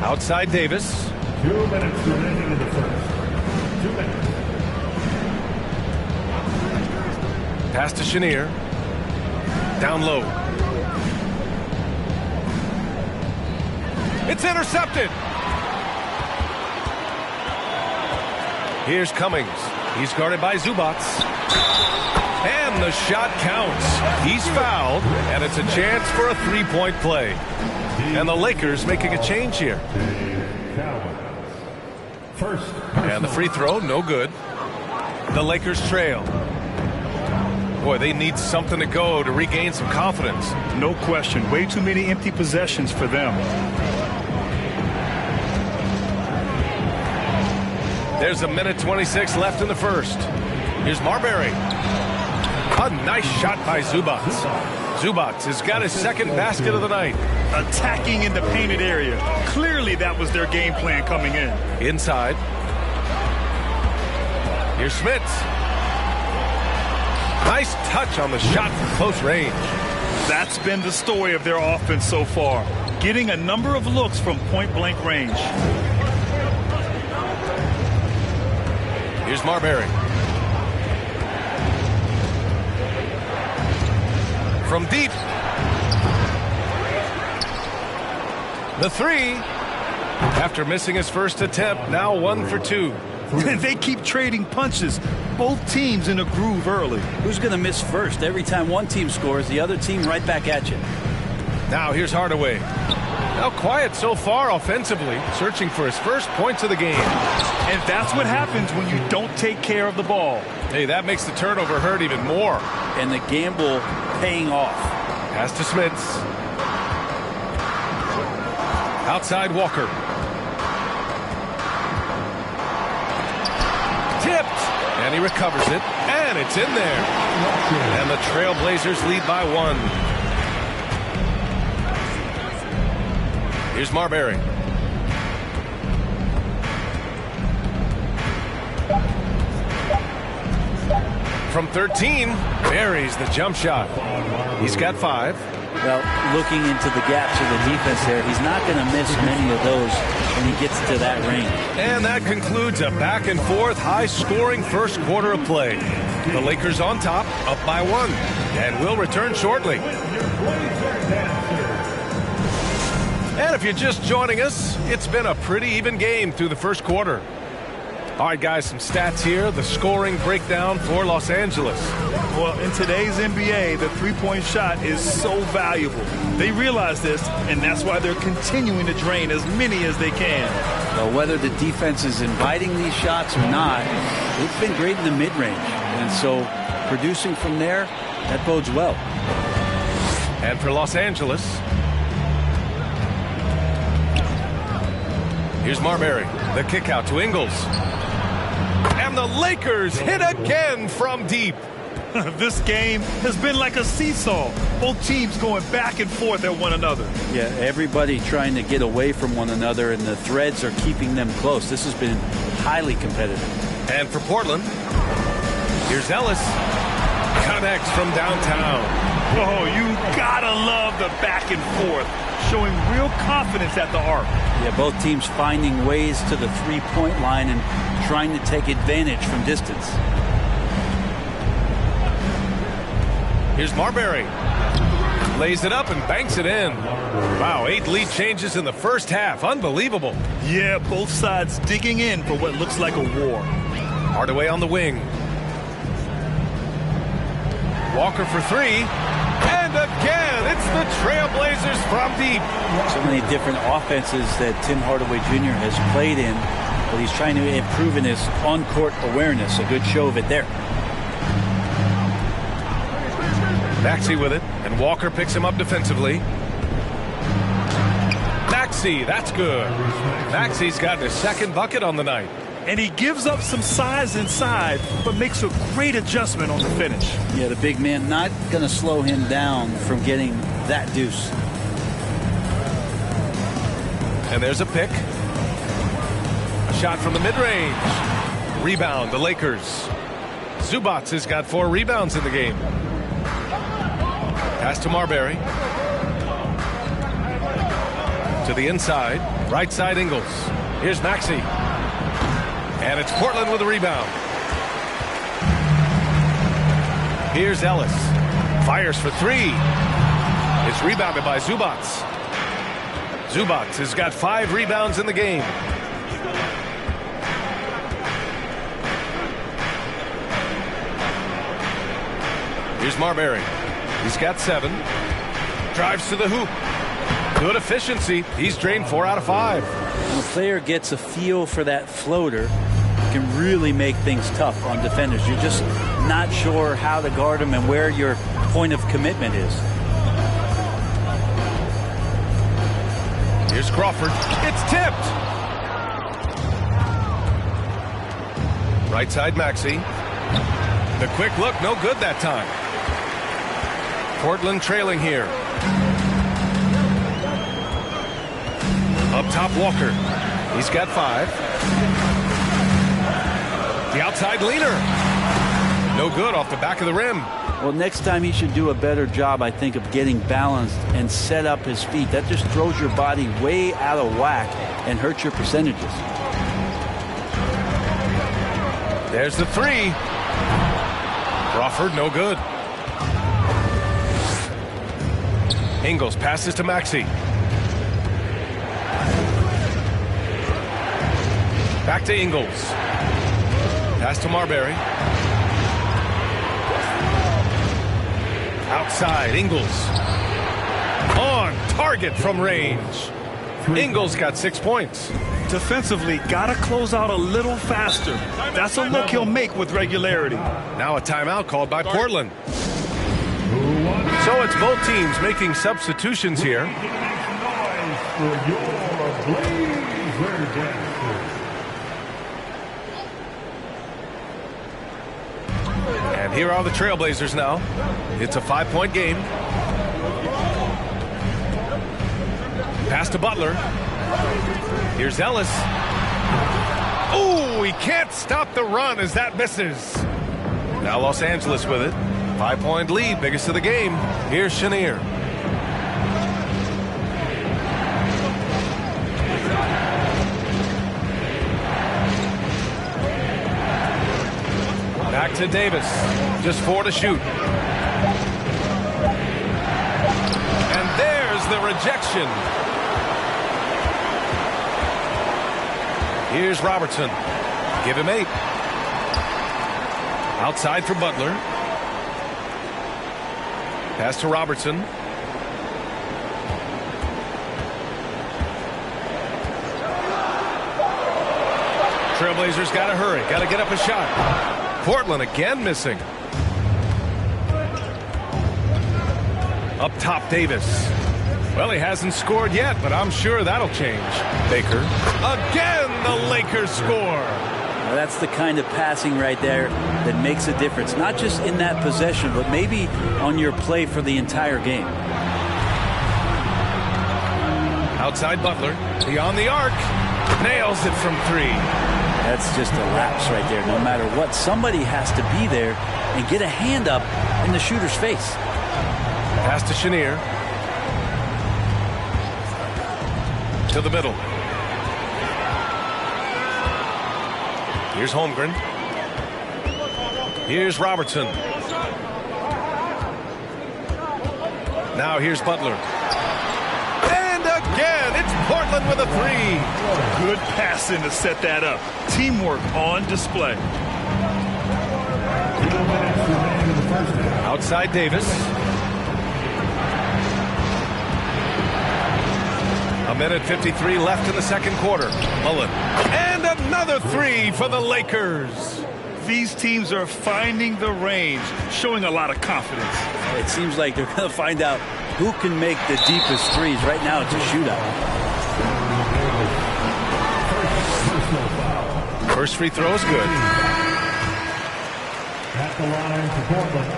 H: Outside Davis.
E: 2 minutes remaining in the first. 2 minutes.
H: Pass to Chenier. Down low. It's intercepted. Here's Cummings. He's guarded by Zubats. And the shot counts. He's fouled, and it's a chance for a 3-point play. And the Lakers making a change here.
E: First.
H: And the free throw, no good. The Lakers trail. Boy, they need something to go to regain some confidence.
I: No question. Way too many empty possessions for them.
H: There's a minute 26 left in the first. Here's Marbury. A nice shot by Zubats. Zubats has got his 2nd basket of the night.
I: Attacking in the painted area. Clearly that was their game plan coming in.
H: Inside. Here's Smith. Nice touch on the shot from close range.
I: That's been the story of their offense so far. Getting a number of looks from point-blank range.
H: Here's Marbury. From deep. The 3. After missing his first attempt, now 1 for 2.
I: They keep trading punches. both teams in a groove early.
J: Who's going to miss first? Every time one team scores, the other team right back at you.
H: Now here's Hardaway. Now quiet so far offensively, searching for his first points of the game.
I: And that's what happens when you don't take care of the ball.
H: Hey, that makes the turnover hurt even more.
J: And the gamble paying off.
H: Pass to Smits. Outside Walker. Tipped. And he recovers it. And it's in there. And the Trailblazers lead by 1. Here's Marbury. From 13, buries the jump shot. He's got 5.
J: Well, looking into the gaps of the defense there, he's not going to miss many of those when he gets to that range.
H: And that concludes a back-and-forth, high-scoring first quarter of play. The Lakers on top, up by 1, and will return shortly. And if you're just joining us, it's been a pretty even game through the first quarter. All right, guys, some stats here. The scoring breakdown for Los Angeles.
I: Well, in today's NBA, the three-point shot is so valuable. They realize this, and that's why they're continuing to drain as many as they can.
J: Well, whether the defense is inviting these shots or not, they've been great in the mid-range. And so producing from there, that bodes well.
H: And for Los Angeles, here's Marbury. The kick out to Ingles. And the Lakers hit again from deep.
I: This game has been like a seesaw. Both teams going back and forth at one another.
J: Yeah, everybody trying to get away from one another, and the threads are keeping them close. This has been highly competitive.
H: And for Portland, here's Ellis. Connects from downtown.
I: Oh, you gotta love the back and forth, showing real confidence at the arc.
J: Yeah, both teams finding ways to the three-point line and trying to take advantage from distance.
H: Here's Marbury. Lays it up and banks it in. Wow, 8 lead changes in the first half. Unbelievable.
I: Yeah, both sides digging in for what looks like a war.
H: Hardaway on the wing. Walker for 3. And again, it's the Trailblazers from deep.
J: So many different offenses that Tim Hardaway Jr. has played in, but he's trying to improve in his on-court awareness. A good show of it there.
H: Maxey with it, and Walker picks him up defensively. Maxey, that's good. Maxey's got his second bucket on the night.
I: And he gives up some size inside, but makes a great adjustment on the finish.
J: Yeah, the big man not going to slow him down from getting that deuce.
H: And there's a pick. A shot from the mid-range. Rebound, the Lakers. Zubac has got 4 rebounds in the game. Pass to Marbury. To the inside. Right side Ingles. Here's Maxey. And it's Portland with a rebound. Here's Ellis. Fires for 3. It's rebounded by Zubac. Zubac has got 5 rebounds in the game. Here's Marbury. He's got 7. Drives to the hoop. Good efficiency. He's drained 4 out of 5.
J: When a player gets a feel for that floater, can really make things tough on defenders. You're just not sure how to guard them and where your point of commitment is.
H: Here's Crawford. It's tipped. Right side Maxey. The quick look, no good that time. Portland trailing here. Up top Walker. He's got 5. The outside leaner. No good off the back of the rim.
J: Well, next time he should do a better job, I think, of getting balanced and set up his feet. That just throws your body way out of whack and hurts your percentages.
H: There's the 3. Crawford, no good. Ingles passes to Maxey. Back to Ingles. Pass to Marbury. Outside, Ingles. On target from range. Ingles got 6 points.
I: Defensively, got to close out a little faster. That's a look he'll make with regularity.
H: Now a timeout called by Portland. So it's both teams making substitutions here. And here are the Trailblazers now. It's a 5-point game. Pass to Butler. Here's Ellis. Oh, he can't stop the run as that misses. Now Los Angeles with it. 5-point lead, biggest of the game. Here's Chenier. Back to Davis. Just 4 to shoot. And there's the rejection. Here's Robertson. Give him 8. Outside for Butler. Pass to Robertson. Trailblazers got to hurry. Got to get up a shot. Portland again missing. Up top, Davis. Well, he hasn't scored yet, but I'm sure that'll change. Baker. Again, the Lakers score.
J: Well, that's the kind of passing right there that makes a difference. Not just in that possession, but maybe on your play for the entire game.
H: Outside Butler. Beyond the arc. Nails it from 3.
J: That's just a lapse right there. No matter what, somebody has to be there and get a hand up in the shooter's face.
H: Pass to Chenier. To the middle. Here's Holmgren. Here's Robertson. Now here's Butler. And again, it's Portland with a 3.
I: Good passing to set that up. Teamwork on display.
H: Outside Davis. A minute 53 left in the second quarter. Mullen. And another 3 for the Lakers.
I: These teams are finding the range, showing a lot of confidence.
J: It seems like they're going to find out who can make the deepest threes. Right now, it's a shootout.
H: First free throw is good.
E: At the line for Portland.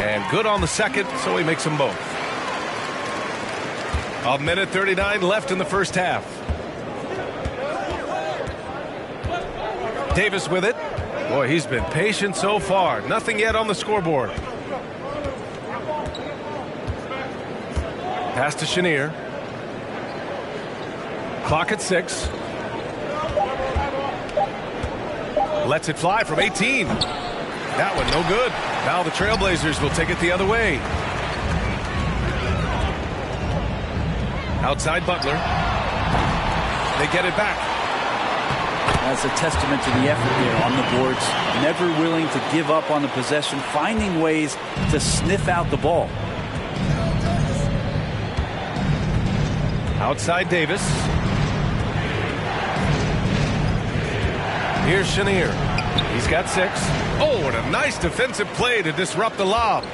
H: And good on the second, so he makes them both. A minute 39 left in the first half. Davis with it. Boy, he's been patient so far. Nothing yet on the scoreboard. Pass to Chenier. Clock at 6. Lets it fly from 18. That one no good. Now the Trailblazers will take it the other way. Outside Butler. They get it back.
J: That's a testament to the effort here on the boards. Never willing to give up on the possession, finding ways to sniff out the ball.
H: Outside Davis. Here's Chenier. He's got 6. Oh, and a nice defensive play to disrupt the lob.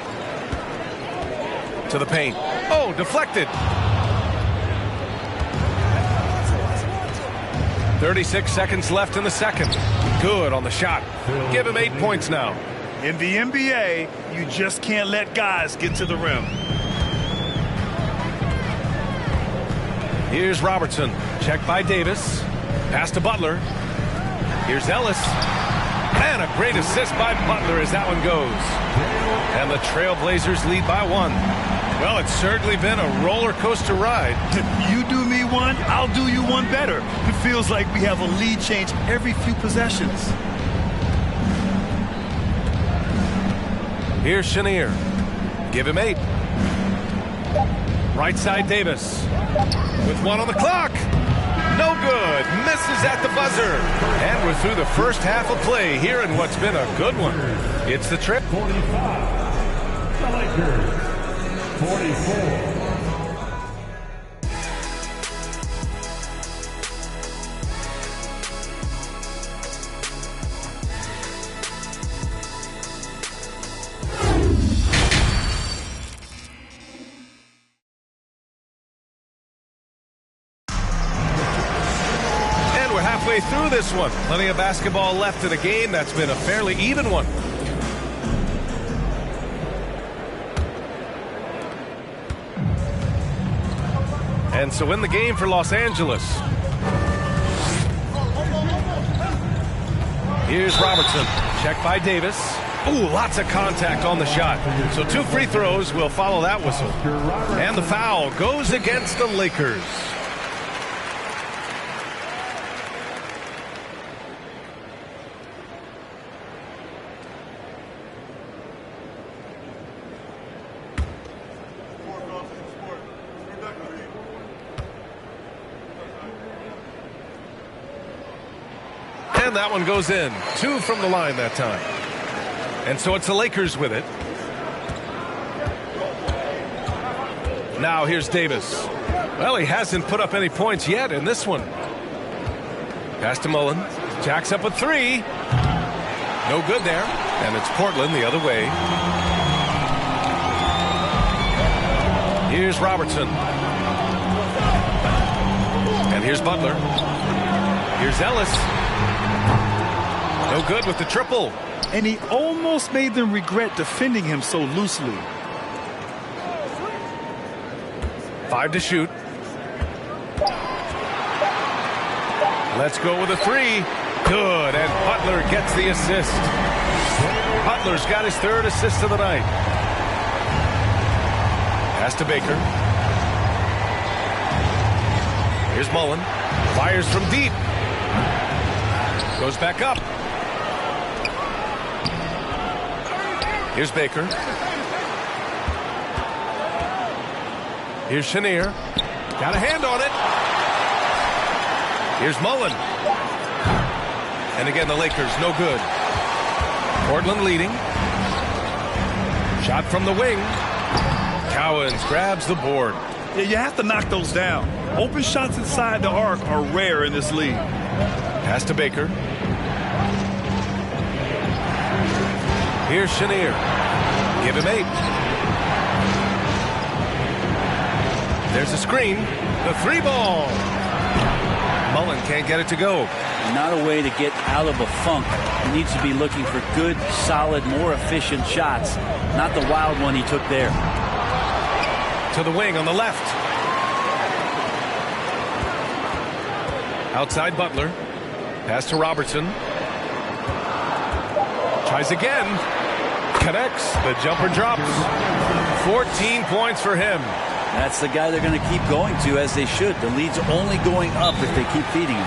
H: To the paint. Oh, deflected. 36 seconds left in the second. Good on the shot. Give him 8 points now.
I: In the NBA, you just can't let guys get to the rim.
H: Here's Robertson. Checked by Davis. Pass to Butler. Here's Ellis. And a great assist by Butler as that one goes. And the Trailblazers lead by 1. Well, it's certainly been a roller coaster ride.
I: You do me one, I'll do you one better. It feels like we have a lead change every few possessions.
H: Here's Chenier. Give him 8. Right side Davis. With 1 on the clock. No good. Misses at the buzzer. And we're through the first half of play here in what's been a good one. It's the trip.
E: 45. Lakers, 44.
H: Through this one. Plenty of basketball left in the game. That's been a fairly even one. And so in the game for Los Angeles. Here's Robertson. Check by Davis. Ooh, lots of contact on the shot. So 2 free throws will follow that whistle. And the foul goes against the Lakers. And that one goes in. 2 from the line that time. And so it's the Lakers with it. Now here's Davis. Well, he hasn't put up any points yet in this one. Pass to Mullen. Jacks up a 3. No good there. And it's Portland the other way. Here's Robertson. And here's Butler. Here's Ellis. No good with the triple.
I: And he almost made them regret defending him so loosely.
H: 5 to shoot. Let's go with a 3. Good, and Butler gets the assist. Butler's got his 3rd assist of the night. Pass to Baker. Here's Mullen. Fires from deep. Goes back up. Here's Baker. Here's Chenier. Got a hand on it. Here's Mullen. And again, the Lakers, no good. Portland leading. Shot from the wing. Cowens grabs the board.
I: Yeah, you have to knock those down. Open shots inside the arc are rare in this league.
H: Pass to Baker. Here's Chenier. Give him 8. There's a screen. The 3 ball. Mullen can't get it to go.
J: Not a way to get out of a funk. He needs to be looking for good, solid, more efficient shots. Not the wild one he took there.
H: To the wing on the left. Outside Butler. Pass to Robertson. Tries again. Connects. The jumper drops. 14 points for him.
J: That's the guy they're going to keep going to, as they should. The lead's only going up if they keep feeding him.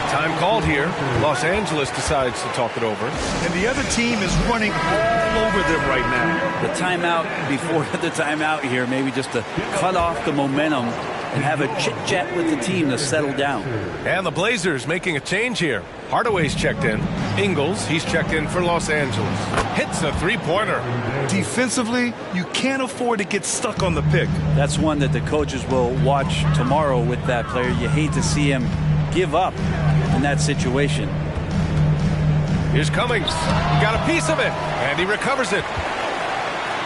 H: Time called here. Los Angeles decides to talk it over.
I: And the other team is running all over them right now.
J: The timeout before the timeout here, maybe just to cut off the momentum and have a chit-chat with the team to settle down.
H: And the Blazers making a change here. Hardaway's checked in. Ingles, he's checked in for Los Angeles. Hits a 3-pointer.
I: Defensively, you can't afford to get stuck on the pick.
J: That's one that the coaches will watch tomorrow with that player. You hate to see him give up in that situation.
H: Here's Cummings. Got a piece of it, and he recovers it.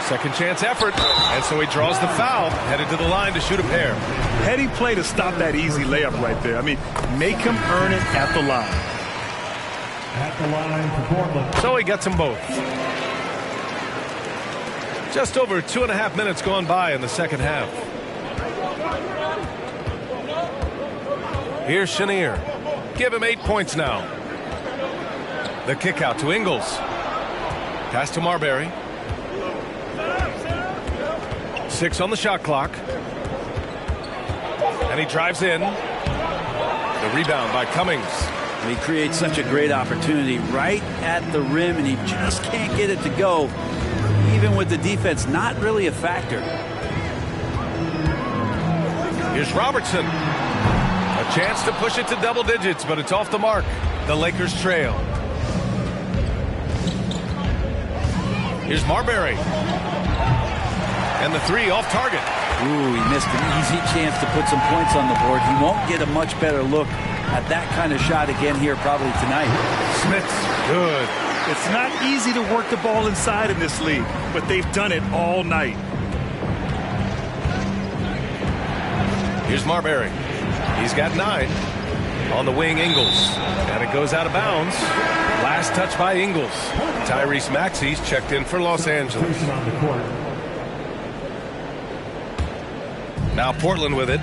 H: Second chance effort, and so he draws the foul, headed to the line to shoot a pair.
I: Heady play to stop that easy layup right there. I mean, make him earn it at the line.
E: At the line for Portland.
H: So he gets them both. Just over 2.5 minutes gone by in the second half. Here's Chenier. Give him 8 points now. The kick out to Ingles. Pass to Marbury. 6 on the shot clock. And he drives in. The rebound by Cummings.
J: He creates such a great opportunity right at the rim, and he just can't get it to go. Even with the defense not really a factor.
H: Here's Robertson. A chance to push it to double digits, but it's off the mark. The Lakers trail. Here's Marbury. And the three off target.
J: Ooh, he missed an easy chance to put some points on the board. He won't get a much better look at that kind of shot again here probably tonight.
H: Smith's good.
I: It's not easy to work the ball inside in this league, but they've done it all night.
H: Here's Marbury. He's got 9. On the wing, Ingles. And it goes out of bounds. Last touch by Ingles. Tyrese Maxey's checked in for Los Angeles. Now Portland with it.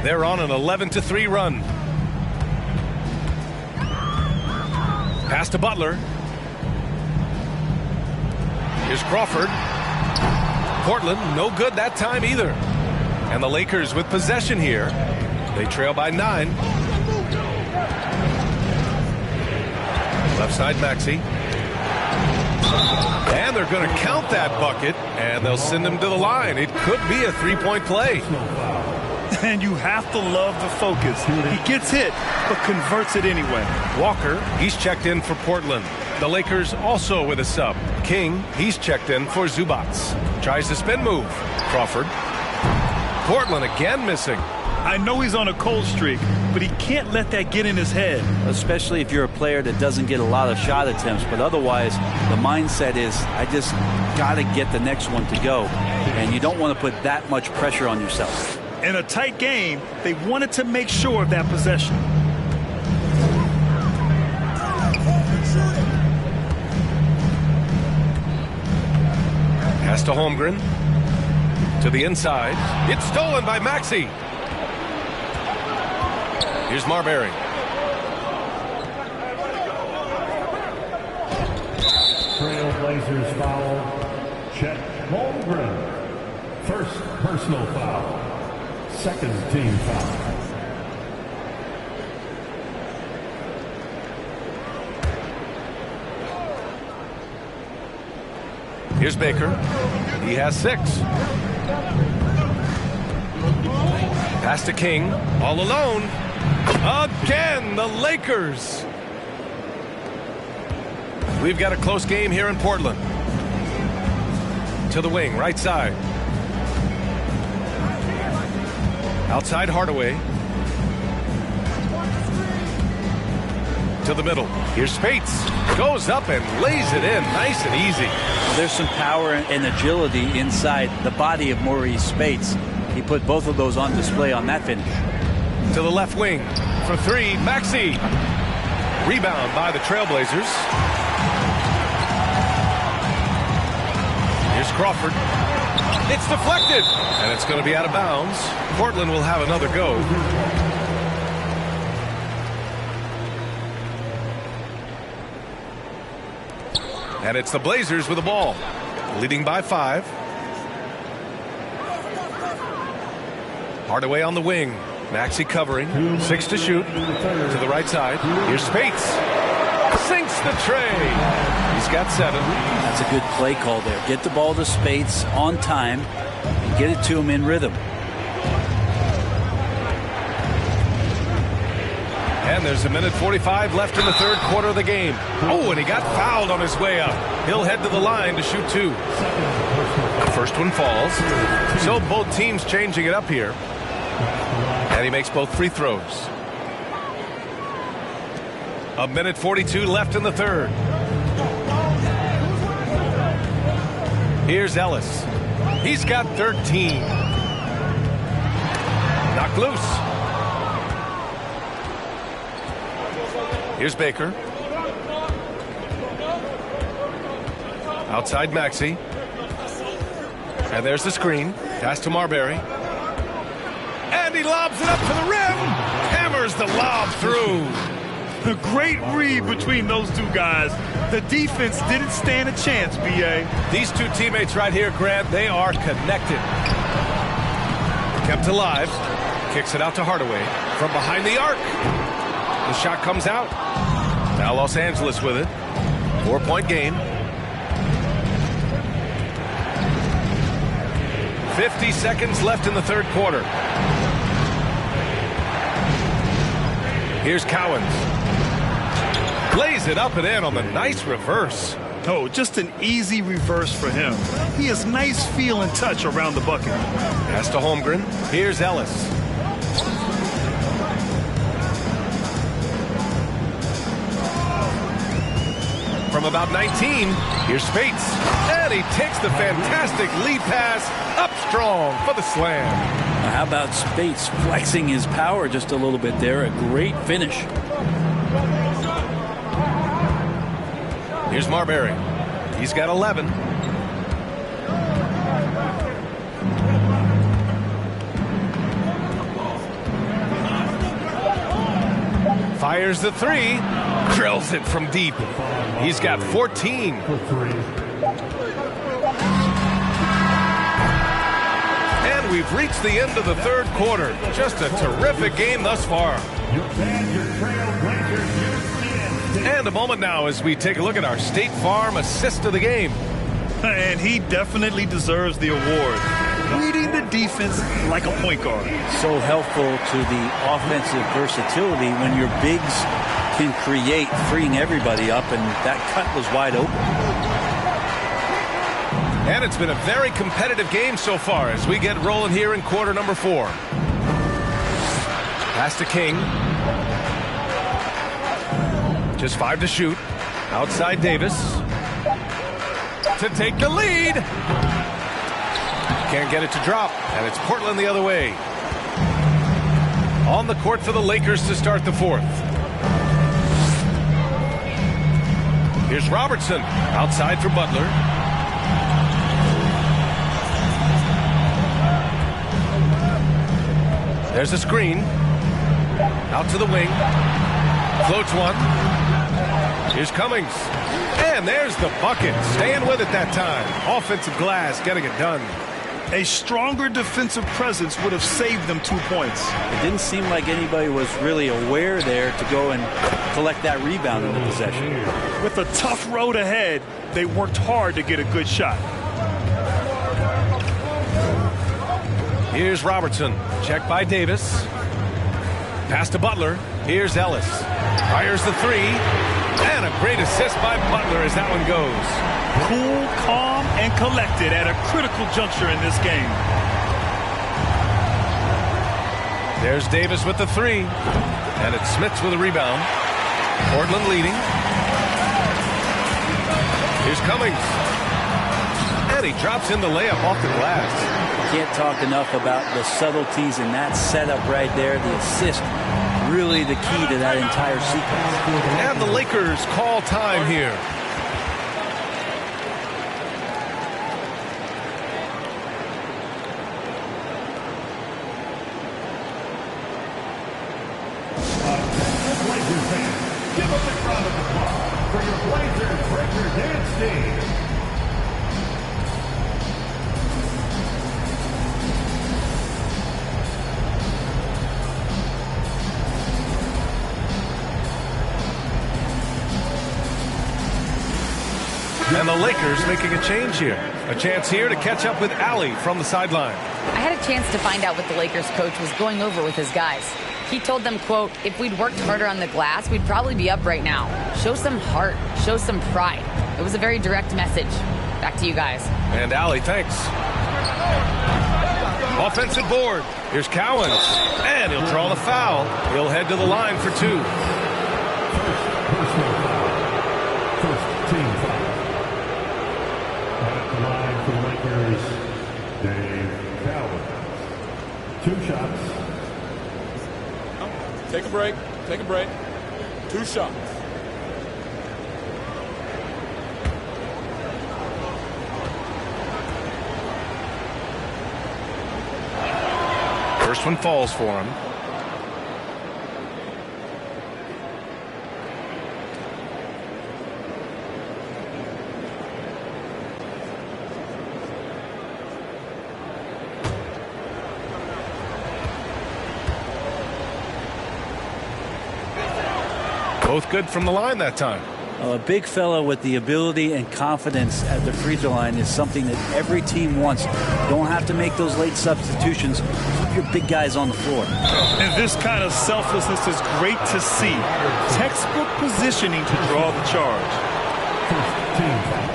H: They're on an 11-3 run. Pass to Butler. Here's Crawford. Portland, no good that time either. And the Lakers with possession here. They trail by 9. Left side, Maxey. And they're going to count that bucket, and they'll send him to the line. It could be a three-point play.
I: And you have to love the focus. He gets hit, but converts it anyway.
H: Walker, he's checked in for Portland. The Lakers also with a sub. King, he's checked in for Zubats. Tries the spin move. Crawford. Portland again missing.
I: I know he's on a cold streak, but he can't let that get in his head.
J: Especially if you're a player that doesn't get a lot of shot attempts, but otherwise the mindset is I just got to get the next one to go, and you don't want to put that much pressure on yourself.
I: In a tight game, they wanted to make sure of that possession.
H: Pass to Holmgren. To the inside. It's stolen by Maxey. Here's Marbury.
E: Trailblazers foul. Chet Holmgren. First personal foul. Second team foul.
H: Here's Baker. He has 6. Pass to King. All alone. Again, the Lakers. We've got a close game here in Portland. To the wing, right side. Outside Hardaway. To the middle. Here's Spates. Goes up and lays it in. Nice and easy.
J: There's some power and agility inside the body of Maurice Spates. He put both of those on display on that finish.
H: To the left wing for 3. Maxey. Rebound by the Trailblazers. Here's Crawford. It's deflected. And it's going to be out of bounds. Portland will have another go. And it's the Blazers with the ball. Leading by 5. Hardaway on the wing. Maxey covering. 6 to shoot. To the right side. Here's Spates. Sinks the tray. He's got 7.
J: That's a good play call there. Get the ball to Spates on time and get it to him in rhythm.
H: And there's 1:45 left in the third quarter of the game. Oh, and he got fouled on his way up. He'll head to the line to shoot 2. The first one falls. So both teams changing it up here. And he makes both free throws. 1:42 left in the third. Here's Ellis. He's got 13. Knocked loose. Here's Baker. Outside Maxey. And there's the screen. Pass to Marbury. And he lobs it up to the rim. Hammers the lob through.
I: The great read between those two guys. The defense didn't stand a chance, B.A.
H: These two teammates right here, Grant, they are connected. Kept alive. Kicks it out to Hardaway. From behind the arc. The shot comes out. Now Los Angeles with it. 4-point game. 50 seconds left in the third quarter. Here's Cowens. Plays it up and in on the nice reverse.
I: Oh, just an easy reverse for him. He has nice feel and touch around the bucket.
H: Pass to Holmgren. Here's Ellis. From about 19, here's Spates. And he takes the fantastic lead pass up strong for the slam.
J: How about Spates flexing his power just a little bit there? A great finish.
H: Here's Marbury. He's got 11. Fires the three. Drills it from deep. He's got 14. And we've reached the end of the third quarter. Just a terrific game thus far. And a moment now as we take a look at our State Farm assist of the game.
I: And he definitely deserves the award. Reading the defense like a point guard.
J: So helpful to the offensive versatility when your bigs can create, freeing everybody up, and that cut was wide open.
H: And it's been a very competitive game so far as we get rolling here in quarter number 4. Pass to King. Just 5 to shoot. Outside Davis. To take the lead. Can't get it to drop. And it's Portland the other way. On the court for the Lakers to start the fourth. Here's Robertson. Outside for Butler. There's a screen. Out to the wing. Floats one. Here's Cummings. And there's the bucket. Staying with it that time. Offensive glass getting it done.
I: A stronger defensive presence would have saved them 2 points.
J: It didn't seem like anybody was really aware there to go and collect that rebound in the possession.
I: With a tough road ahead, they worked hard to get a good shot.
H: Here's Robertson. Checked by Davis. Pass to Butler. Here's Ellis. Fires the three. And a great assist by Butler as that one goes.
I: Cool, calm, and collected at a critical juncture in this game.
H: There's Davis with the three. And it's Smits with a rebound. Portland leading. Here's Cummings. And he drops in the layup off the glass.
J: Can't talk enough about the subtleties in that setup right there. The assist, really the key to that entire sequence.
H: And the Lakers call time here.
E: Blazers fans, give a big round of applause for your Blazers Breaker Dance team.
H: And the Lakers making a change here. A chance here to catch up with Allie from the sideline.
K: I had a chance to find out what the Lakers coach was going over with his guys. He told them, quote, if we'd worked harder on the glass, we'd probably be up right now. Show some heart. Show some pride. It was a very direct message. Back to you guys.
H: And Allie, thanks. Offensive board. Here's Cowens. And he'll draw the foul. He'll head to the line for two.
E: First team foul. At the line for the Lakers, Dave Cowens. 2 shots.
F: Take a break. Take a break. 2 shots.
H: First one falls for him. Both good from the line that time.
J: A big fella with the ability and confidence at the free throw line is something that every team wants. Don't have to make those late substitutions. Keep your big guys on the floor.
I: And this kind of selflessness is great to see. Textbook positioning to draw the charge.
E: First team foul.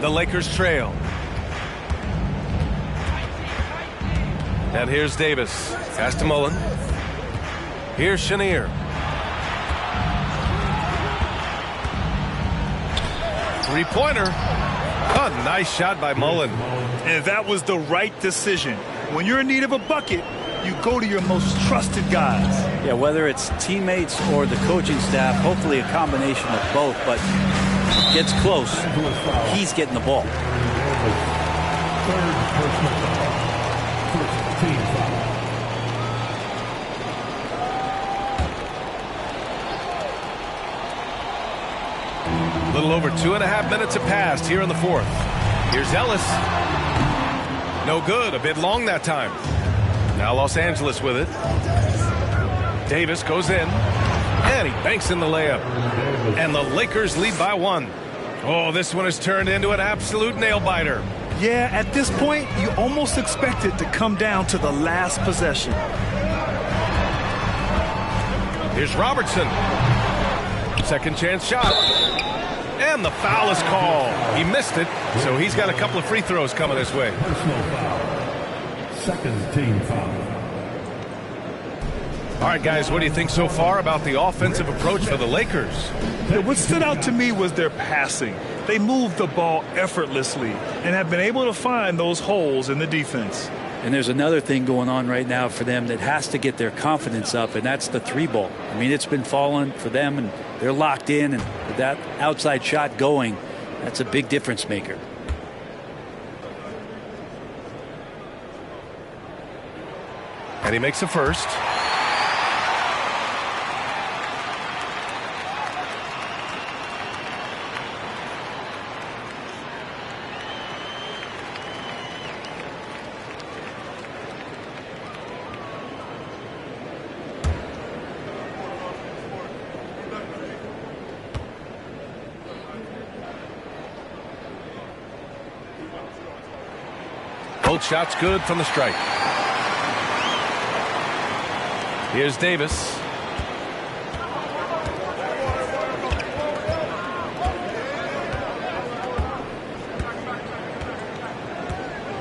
H: The Lakers trail. And here's Davis. Pass to Mullen. Here's Chenier. Three-pointer. A nice shot by Mullen.
I: And that was the right decision. When you're in need of a bucket, you go to your most trusted guys.
J: Yeah, whether it's teammates or the coaching staff, hopefully a combination of both, but gets close. He's getting the ball.
E: Third personal foul. First team foul.
H: A little over 2.5 minutes have passed here in the fourth. Here's Ellis. No good. A bit long that time. Now Los Angeles with it. Davis goes in. And he banks in the layup. And the Lakers lead by 1. Oh, this one has turned into an absolute nail-biter.
I: Yeah, at this point, you almost expect it to come down to the last possession.
H: Here's Robertson. Second chance shot. And the foul is called. He missed it, so he's got a couple of free throws coming his way.
E: Personal foul. Second team foul.
H: All right, guys, what do you think so far about the offensive approach for the Lakers?
I: Yeah, what stood out to me was their passing. They moved the ball effortlessly and have been able to find those holes in the defense.
J: And there's another thing going on right now for them that has to get their confidence up, and that's the three ball. I mean, it's been falling for them, and they're locked in, and with that outside shot going, that's a big difference maker.
H: And he makes the first. Both shots good from the strike. Here's Davis.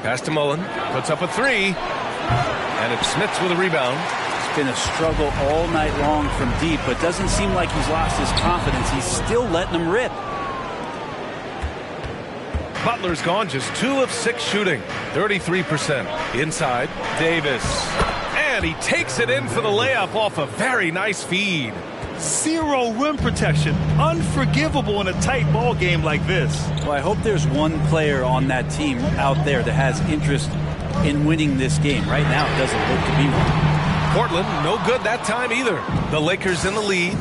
H: Pass to Mullen. Puts up a three. And it's Smits with a rebound.
J: It's been a struggle all night long from deep, but doesn't seem like he's lost his confidence. He's still letting them rip.
H: Butler's gone just 2 of 6 shooting. 33%. Inside. Davis. And he takes it in for the layup off a very nice feed.
I: Zero rim protection. Unforgivable in a tight ball game like this.
J: Well, I hope there's one player on that team out there that has interest in winning this game. Right now, it doesn't look to be one.
H: Portland, no good that time either. The Lakers in the lead.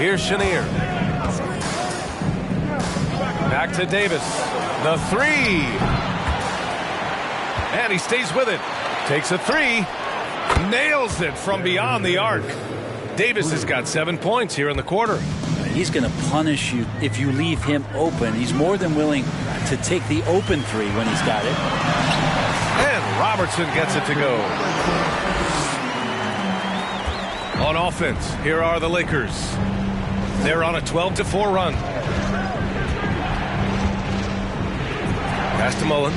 H: Here's Chenier. Back to Davis. The three. And he stays with it. Takes a three. Nails it from beyond the arc. Davis has got 7 points here in the quarter.
J: He's going to punish you if you leave him open. He's more than willing to take the open three when he's got it.
H: And Robertson gets it to go. On offense, here are the Lakers. They're on a 12-4 run. Pass to Mullen.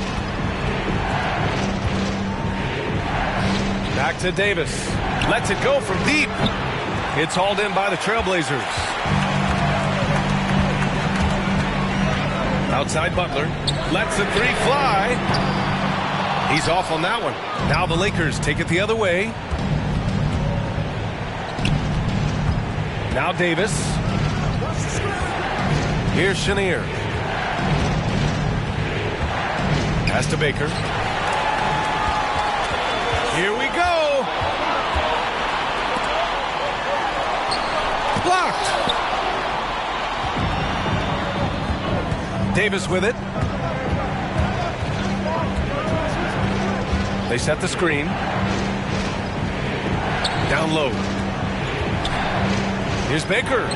H: Back to Davis. Lets it go from deep. It's hauled in by the Trailblazers. Outside Butler. Lets the three fly. He's off on that one. Now the Lakers take it the other way. Now Davis. Here's Chenier. Pass to Baker. Here we go. Blocked. Davis with it. They set the screen. Down low. Here's Baker.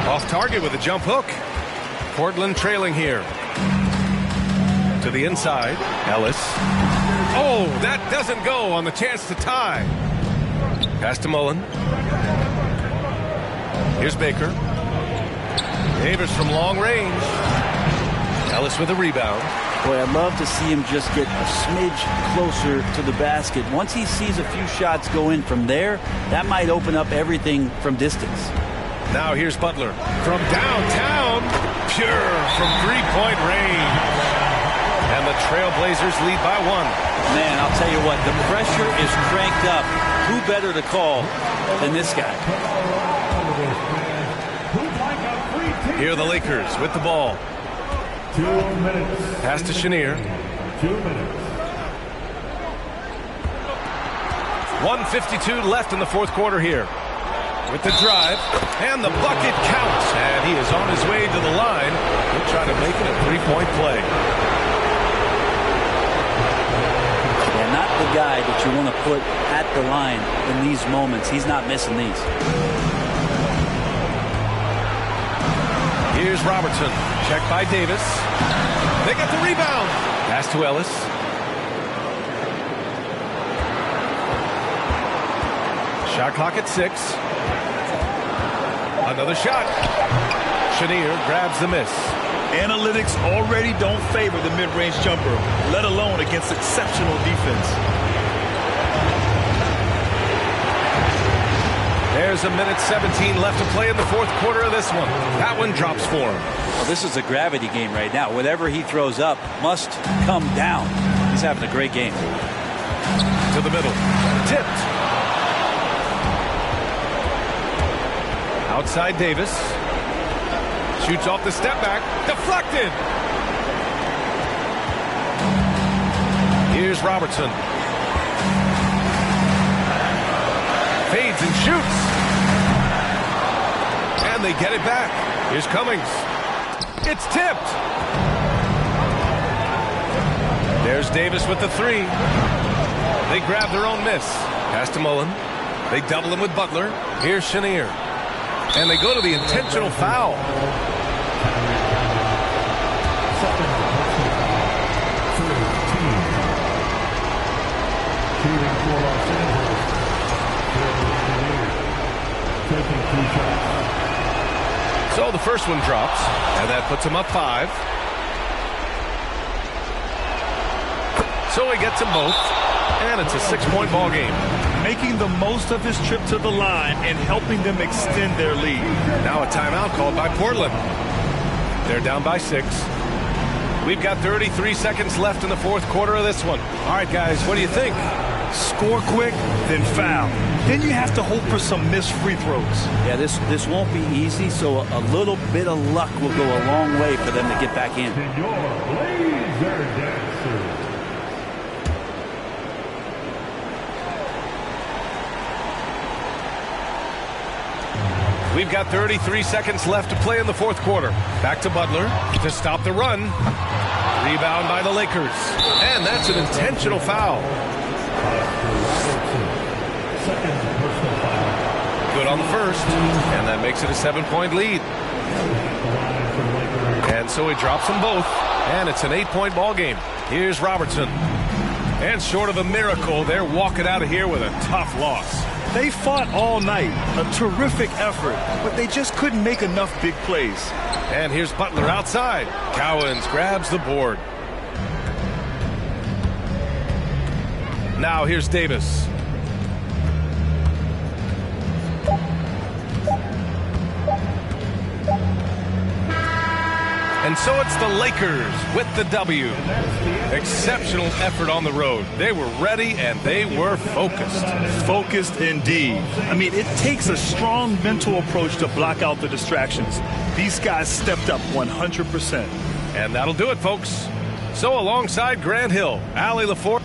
H: Off target with a jump hook. Portland trailing here. To the inside. Ellis. Oh, that doesn't go on the chance to tie. Pass to Mullen. Here's Baker. Davis from long range. Ellis with a rebound.
J: Boy, I'd love to see him just get a smidge closer to the basket. Once he sees a few shots go in from there, that might open up everything from distance.
H: Now here's Butler. From downtown, pure from three-point range. And the Trailblazers lead by 1.
J: Man, I'll tell you what, the pressure is cranked up. Who better to call than this guy?
H: Here are the Lakers with the ball.
E: 2 minutes.
H: Pass to Chenier.
E: 2 minutes.
H: 1:52 left in the fourth quarter here. With the drive, and the bucket counts. And he is on his way to the line. He'll try to make it a three-point play.
J: Yeah, not the guy that you want to put at the line in these moments. He's not missing these.
H: Here's Robertson. Checked by Davis. They get the rebound. Pass to Ellis. Shot clock at 6. Another shot. Chenier grabs the miss.
I: Analytics already don't favor the mid-range jumper, let alone against exceptional defense.
H: There's a minute 17 left to play in the fourth quarter of this one. That one drops for him.
J: Well, this is a gravity game right now. Whatever he throws up must come down. He's having a great game.
H: To the middle. Tipped. Outside Davis. Shoots off the step back. Deflected. Here's Robertson. Fades and shoots. And they get it back. Here's Cummings. It's tipped. There's Davis with the 3. They grab their own miss. Pass to Mullen. They double him with Butler. Here's Chenier. And they go to the intentional foul. So the first one drops, and that puts him up 5. So he gets them both, and it's a 6-point ball game.
I: Making the most of his trip to the line and helping them extend their lead.
H: Now a timeout called by Portland. They're down by 6. We've got 33 seconds left in the fourth quarter of this one. All right, guys, what do you think?
I: Score quick, then foul. Then you have to hope for some missed free throws.
J: Yeah, this won't be easy, so a little bit of luck will go a long way for them to get back in.
H: We've got 33 seconds left to play in the fourth quarter. Back to Butler to stop the run. Rebound by the Lakers. And that's an intentional foul. Good on the first. And that makes it a 7-point lead. And so he drops them both. And it's an 8-point ball game. Here's Robertson. And short of a miracle, they're walking out of here with a tough loss.
I: They fought all night, a terrific effort, but they just couldn't make enough big plays.
H: And here's Butler outside. Cowens grabs the board. Now here's Davis. And so it's the Lakers with the W. Exceptional effort on the road. They were ready and they were focused.
I: Focused indeed. I mean, it takes a strong mental approach to block out the distractions. These guys stepped up 100%.
H: And that'll do it, folks. So alongside Grant Hill, Allie LaForge.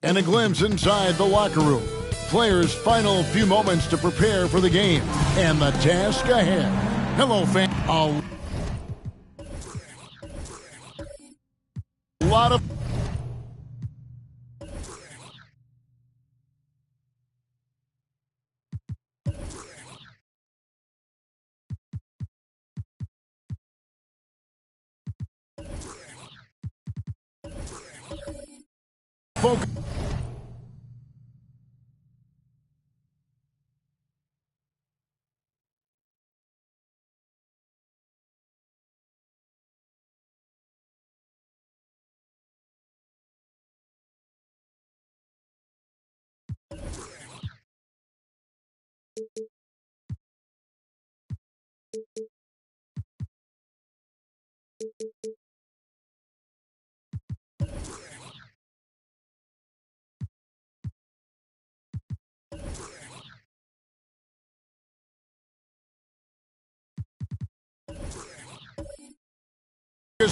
A: And a glimpse inside the locker room. Players' final few moments to prepare for the game. And the task ahead. Hello, fan. A lot of... focus.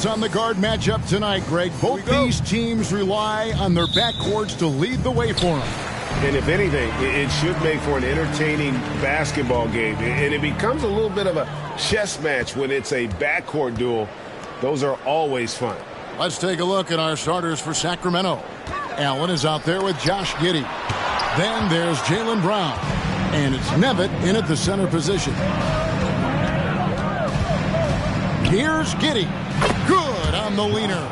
A: On the guard matchup tonight, Greg. Both these teams rely on their backcourts to lead the way for them.
C: And if anything, it should make for an entertaining basketball game. And it becomes a little bit of a chess match when it's a backcourt duel. Those are always fun.
A: Let's take a look at our starters for Sacramento. Allen is out there with Josh Giddey. Then there's Jaylen Brown. And it's Nevitt in at the center position. Here's Giddey. Good on the leaner.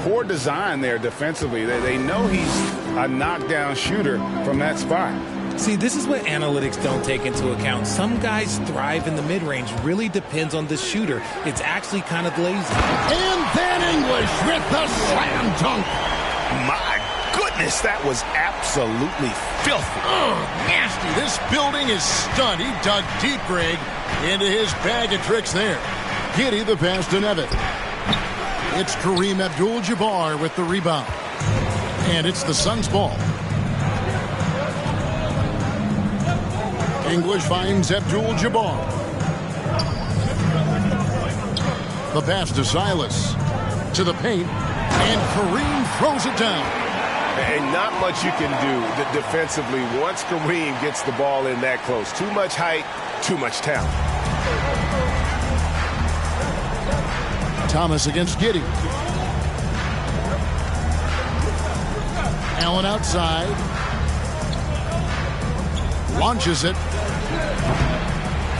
G: Poor design there defensively. They know he's a knockdown shooter from that spot.
L: See, this is what analytics don't take into account. Some guys thrive in the mid-range. Really depends on the shooter. It's actually kind of lazy.
A: And then English with the slam dunk.
G: My goodness, that was absolutely filthy.
A: Nasty. This building is stunned. He dug deep, Greg, into his bag of tricks there. Giddey the pass to Nevitt. It's Kareem Abdul-Jabbar with the rebound. And it's the Suns' ball. English finds Abdul-Jabbar. The pass to Silas. To the paint. And Kareem throws it down.
C: And not much you can do defensively once Kareem gets the ball in that close. Too much height, too much talent.
A: Thomas against Giddey. Allen outside. Launches it.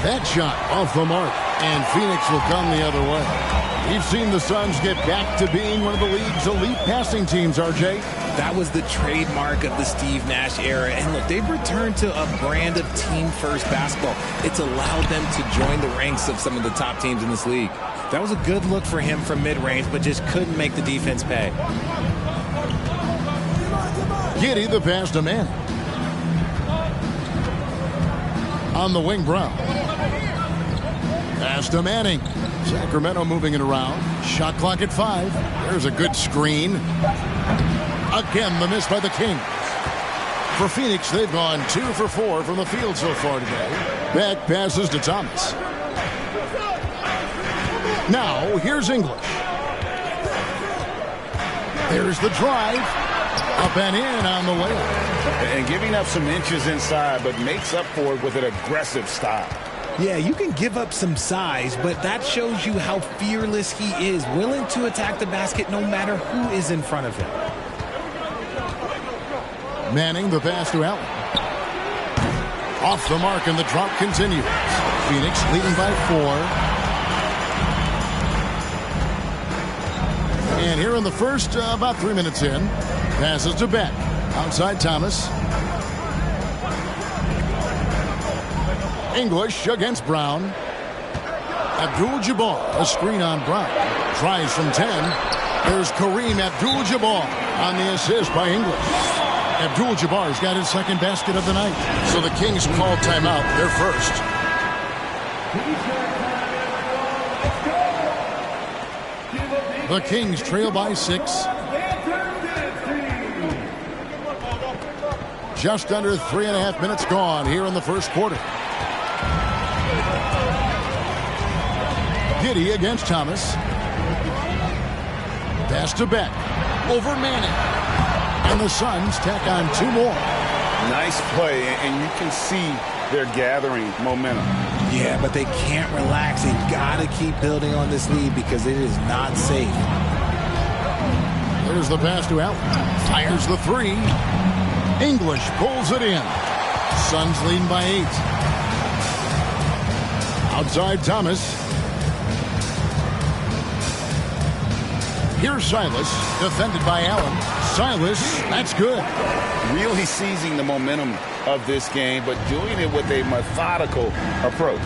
A: That shot off the mark. And Phoenix will come the other way. We've seen the Suns get back to being one of the league's elite passing teams, RJ.
L: That was the trademark of the Steve Nash era. And look, they've returned to a brand of team-first basketball. It's allowed them to join the ranks of some of the top teams in this league. That was a good look for him from mid-range, but just couldn't make the defense pay.
A: Giddey the pass to Manning. On the wing, Brown. Pass to Manning. Sacramento moving it around. Shot clock at 5. There's a good screen. Again, the miss by the Kings. For Phoenix, they've gone 2 for 4 from the field so far today. Back passes to Thomas. Now, here's English. There's the drive. Up and in on the layup.
G: And giving up some inches inside, but makes up for it with an aggressive style.
L: Yeah, you can give up some size, but that shows you how fearless he is, willing to attack the basket no matter who is in front of him.
A: Manning the pass to Allen. Off the mark, and the drop continues. Phoenix leading by 4. And here in the first, about 3 minutes in, passes to Beck. Outside Thomas. English against Brown. Abdul-Jabbar, a screen on Brown. Tries from 10. There's Kareem Abdul-Jabbar on the assist by English. Abdul-Jabbar's got his second basket of the night. So the Kings call timeout. They're first. The Kings trail by 6. Just under 3.5 minutes gone here in the first quarter. Giddey against Thomas. Pass to Beck. Over Manning. And the Suns tack on 2 more.
G: Nice play, and you can see they're gathering momentum.
L: Yeah, but they can't relax. They've got to keep building on this lead because it is not safe.
A: There's the pass to Allen. Fires the 3. English pulls it in. Suns leading by 8. Outside Thomas. Here's Silas, defended by Allen. Silas, that's good.
G: Really seizing the momentum of this game, but doing it with a methodical approach.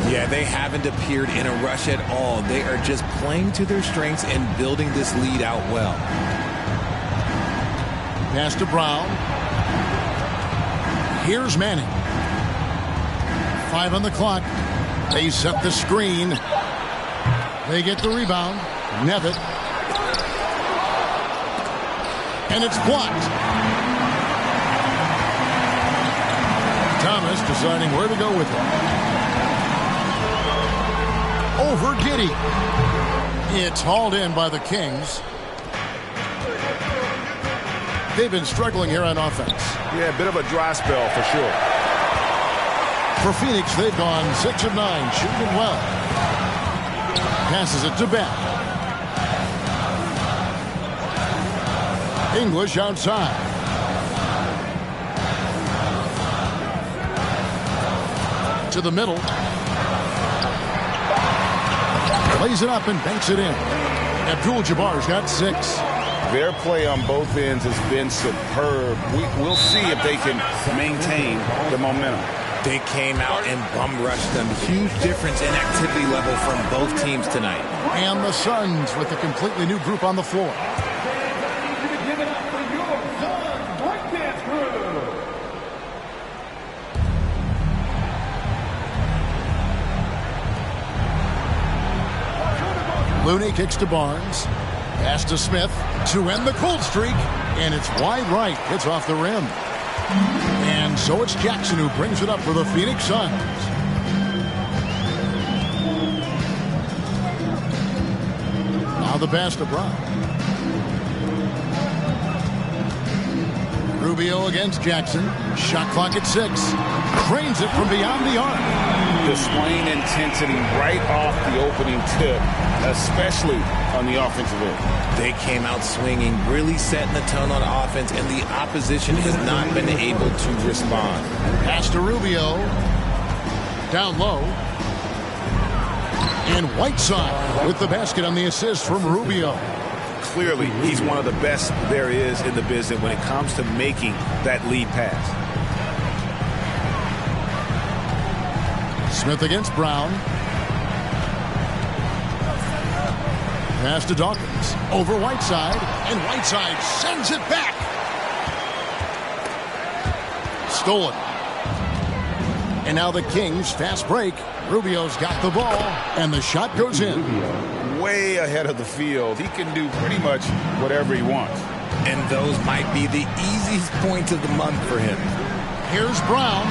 L: Yeah, they haven't appeared in a rush at all. They are just playing to their strengths and building this lead out well.
A: Pass to Brown. Here's Manning. 5 on the clock. They set the screen. They get the rebound. Nevitt. And it's blocked. Thomas deciding where to go with it. Over Giddey. It's hauled in by the Kings. They've been struggling here on offense.
C: Yeah, a bit of a dry spell for sure.
A: For Phoenix, they've gone 6 of 9, shooting well. Passes it to Beck. English outside. To the middle. Lays it up and banks it in. Abdul-Jabbar's got 6.
C: Their play on both ends has been superb. We'll see if they can maintain the momentum.
L: They came out and bum rushed them. Huge difference in activity level from both teams tonight.
A: And the Suns with a completely new group on the floor. Looney kicks to Barnes. Pass to Smith to end the cold streak. And it's wide right. Hits off the rim. And so it's Jackson who brings it up for the Phoenix Suns. Now the pass to Brown. Rubio against Jackson. Shot clock at 6. Drains it from beyond the arc.
C: Displaying intensity right off the opening tip, especially on the offensive end.
L: They came out swinging, really setting the tone on offense, and the opposition has not been able to respond.
A: Pass to Rubio. Down low. And Whiteside with the basket on the assist from Rubio.
C: Clearly, he's one of the best there is in the business when it comes to making that lead pass.
A: Smith against Brown. Pass to Dawkins. Over Whiteside. And Whiteside sends it back. Stolen. And now the Kings fast break. Rubio's got the ball. And the shot goes in.
C: Way ahead of the field. He can do pretty much whatever he wants.
L: And those might be the easiest points of the month for him.
A: Here's Brown.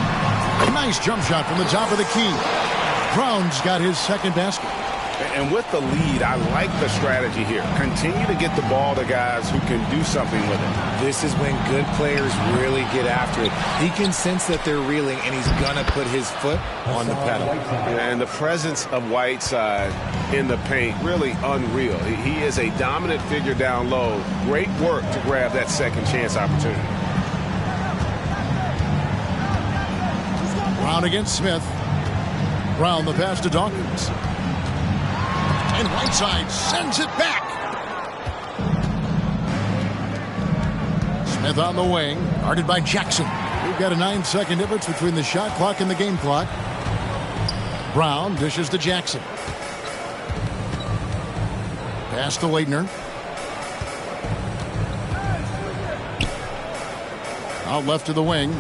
A: A nice jump shot from the top of the key. Brown's got his second basket.
C: And with the lead, I like the strategy here. Continue to get the ball to guys who can do something with it.
L: This is when good players really get after it. He can sense that they're reeling, and he's going to put his foot on the pedal.
C: And the presence of Whiteside in the paint, really unreal. He is a dominant figure down low. Great work to grab that second chance opportunity.
A: Brown against Smith. Brown the pass to Dawkins. And Whiteside sends it back. Smith on the wing, guarded by Jackson. We've got a 9-second difference between the shot clock and the game clock. Brown dishes to Jackson. Pass to Leitner. Out left to the wing.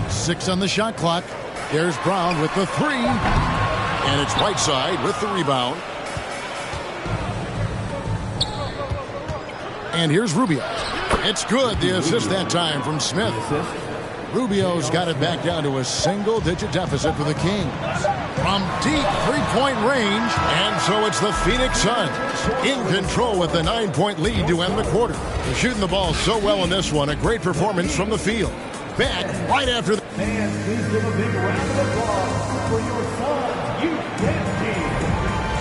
A: 6 on the shot clock. There's Brown with the 3. And it's Whiteside with the rebound. And here's Rubio. It's good. The assist that time from Smith. Rubio's got it back down to a single-digit deficit for the Kings. From deep three-point range, and so it's the Phoenix Suns in control with the 9-point lead to end the quarter. They're shooting the ball so well in this one. A great performance from the field. Back right after the...
E: Fans, please give a big round of applause for your Suns youth dance team.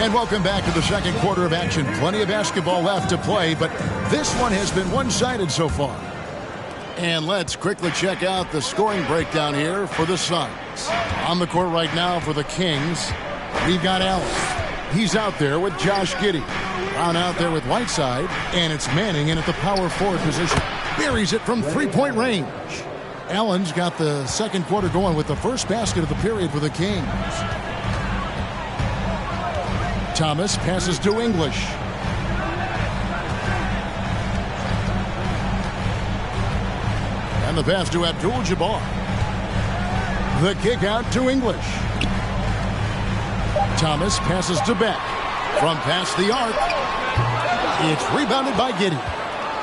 A: And welcome back to the second quarter of action. Plenty of basketball left to play, but this one has been one-sided so far. And let's quickly check out the scoring breakdown here for the Suns. On the court right now for the Kings, we've got Allen. He's out there with Josh Giddey. Brown out there with Whiteside, and it's Manning in at the power forward position. Buries it from three-point range. Allen's got the second quarter going with the first basket of the period for the Kings. Thomas passes to English. And the pass to Abdul-Jabbar. The kick out to English. Thomas passes to Beck. From past the arc, it's rebounded by Giddey.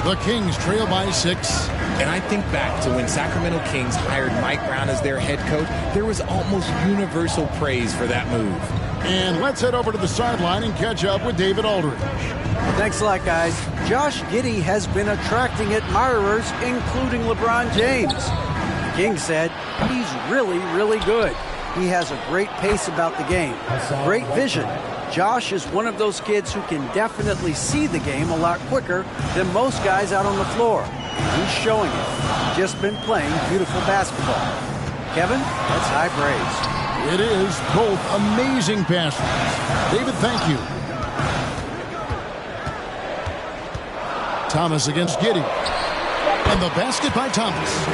A: The Kings trail by 6.
L: And I think back to when Sacramento Kings hired Mike Brown as their head coach. There was almost universal praise for that move.
A: And let's head over to the sideline and catch up with David Aldridge.
D: Thanks a lot, guys. Josh Giddey has been attracting admirers, including LeBron James. The Kings said he's really, really good. He has a great pace about the game, great vision. Josh is one of those kids who can definitely see the game a lot quicker than most guys out on the floor. He's showing it. Just been playing beautiful basketball. Kevin, that's high praise.
A: It is both amazing passes. David, thank you. Thomas against Giddey. And the basket by Thomas.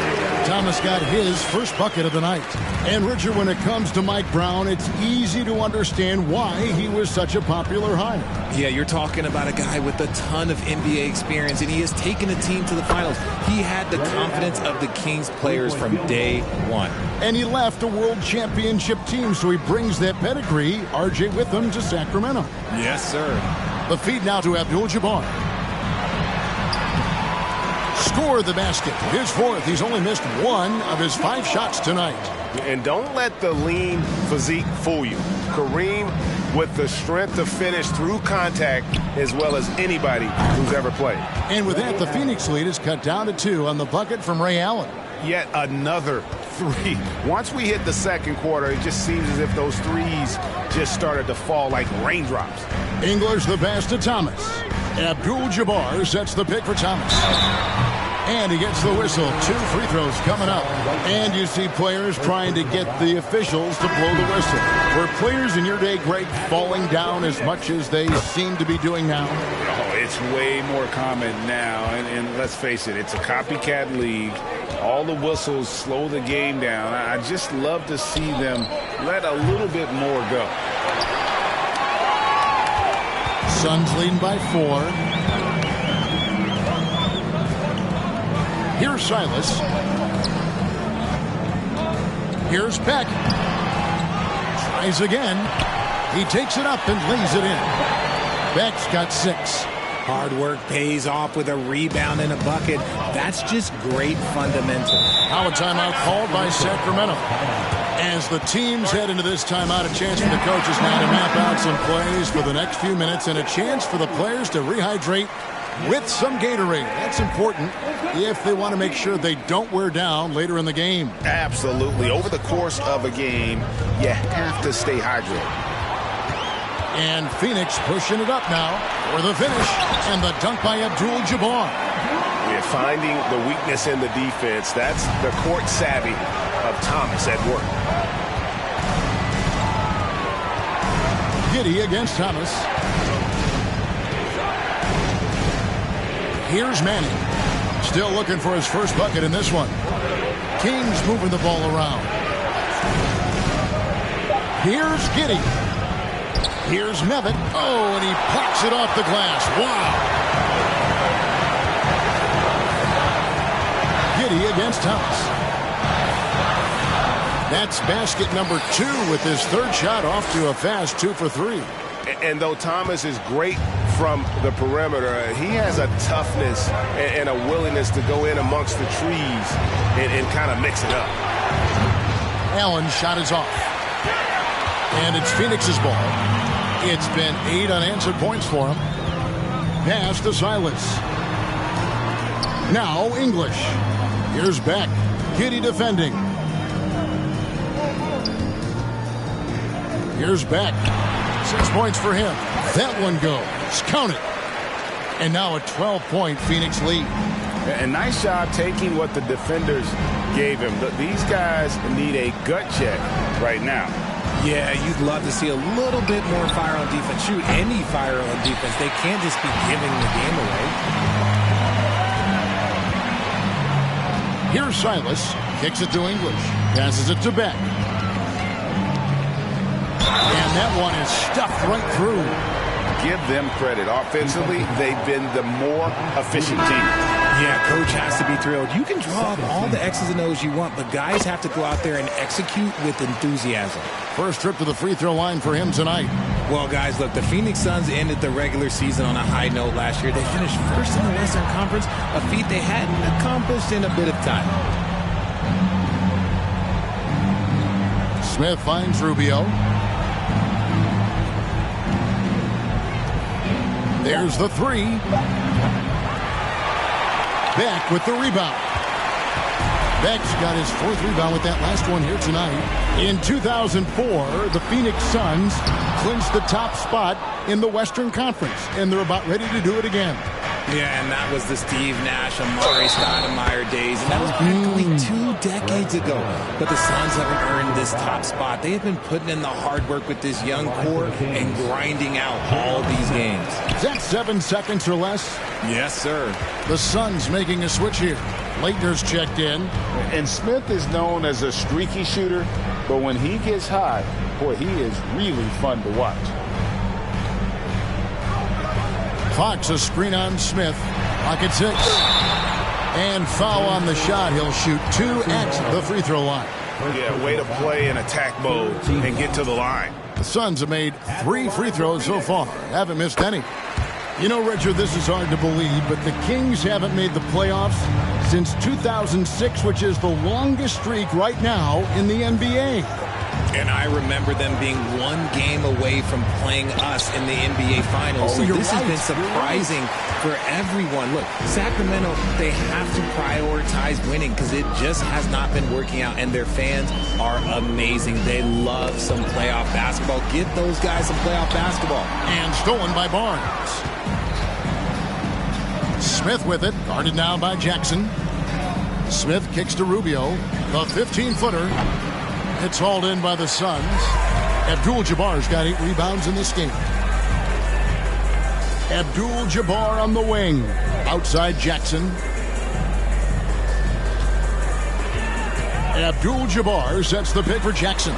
A: Thomas got his first bucket of the night. And Richard, when it comes to Mike Brown, it's easy to understand why he was such a popular hire.
L: Yeah, you're talking about a guy with a ton of NBA experience, and he has taken the team to the finals. He had the confidence of the Kings players from day one.
A: And he left a world championship team, so he brings that pedigree, RJ, with him to Sacramento.
L: Yes, sir.
A: The feed now to Abdul-Jabbar. Scored the basket. His fourth. He's only missed 1 of his 5 shots tonight.
C: And don't let the lean physique fool you. Kareem with the strength to finish through contact as well as anybody who's ever played.
A: And with that, the Phoenix lead is cut down to 2 on the bucket from Ray Allen.
C: Yet another 3. Once we hit the second quarter, it just seems as if those threes just started to fall like raindrops.
A: English the pass to Thomas. Abdul-Jabbar sets the pick for Thomas. And he gets the whistle. 2 free throws coming up. And you see players trying to get the officials to blow the whistle. Were players in your day, Greg, falling down as much as they seem to be doing now?
G: Oh, it's way more common now. And let's face it, it's a copycat league. All the whistles slow the game down. I just love to see them let a little bit more go.
A: Suns leading by 4. Here's Silas. Here's Beck. Tries again. He takes it up and lays it in. Beck's got 6.
L: Hard work pays off with a rebound and a bucket. That's just great fundamentals.
A: Now a timeout called by Sacramento. As the teams head into this timeout, a chance for the coaches now to map out some plays for the next few minutes and a chance for the players to rehydrate with some Gatorade. That's important if they want to make sure they don't wear down later in the game.
C: Absolutely. Over the course of a game, you have to stay hydrated.
A: And Phoenix pushing it up now for the finish. And the dunk by Abdul-Jabbar.
C: We're finding the weakness in the defense. That's the court savvy of Thomas at work.
A: Giddey against Thomas. Here's Manning. Still looking for his first bucket in this one. Kings moving the ball around. Here's Giddey. Here's Mevett. Oh, and he pops it off the glass. Wow. Giddey against Thomas. That's basket number 2 with his third shot off to a fast 2 for 3.
C: And though Thomas is great from the perimeter, he has a toughness and a willingness to go in amongst the trees and kind of mix it up.
A: Allen's shot is off. And it's Phoenix's ball. It's been 8 unanswered points for him. Pass to Silas. Now English. Here's Beck. Giddey defending. Here's Beck. 6 points for him. That one goes. Count it. And now a 12-point Phoenix lead.
C: A nice job taking what the defenders gave him. These guys need a gut check right now.
L: Yeah, you'd love to see a little bit more fire on defense. Shoot, any fire on defense. They can't just be giving the game away.
A: Here's Silas. Kicks it to English. Passes it to Beck. And that one is stuffed right through.
C: give them credit. Offensively, they've been the more efficient team.
L: Yeah, coach has to be thrilled. You can draw up all the X's and O's you want, but guys have to go out there and execute with enthusiasm.
A: First trip to the free throw line for him tonight.
L: Well, guys, look, the Phoenix Suns ended the regular season on a high note last year. They finished first in the Western Conference, a feat they hadn't accomplished in a bit of time.
A: Smith finds Rubio. There's the three. Beck with the rebound. Beck's got his fourth rebound with that last one here tonight. In 2004, the Phoenix Suns clinched the top spot in the Western Conference, and they're about ready to do it again.
L: Yeah, and that was the Steve Nash, Amari Stoudemire days, and that was practically 2 decades ago. But the Suns haven't earned this top spot. They have been putting in the hard work with this young core and grinding out all these games.
A: Is that 7 seconds or less?
L: Yes, sir.
A: The Suns making a switch here. Leitner's checked in.
G: And Smith is known as a streaky shooter, but when he gets hot, boy, he is really fun to watch.
A: Fox a screen on Smith. Pocket 6. And foul on the shot. He'll shoot 2 at the free throw line.
C: Yeah, way to play in attack mode and get to the line.
A: The Suns have made 3 free throws so far. Haven't missed any. You know, Richard, this is hard to believe, but the Kings haven't made the playoffs since 2006, which is the longest streak right now in the NBA.
L: And I remember them being 1 game away from playing us in the NBA Finals. So this has been surprising for everyone. Look, Sacramento, they have to prioritize winning because it just has not been working out. And their fans are amazing. They love some playoff basketball. Get those guys some playoff basketball.
A: And stolen by Barnes. Smith with it, guarded now by Jackson. Smith kicks to Rubio. The 15-footer. It's hauled in by the Suns. Abdul-Jabbar's got 8 rebounds in this game. Abdul-Jabbar on the wing. Outside Jackson. Abdul-Jabbar sets the pick for Jackson.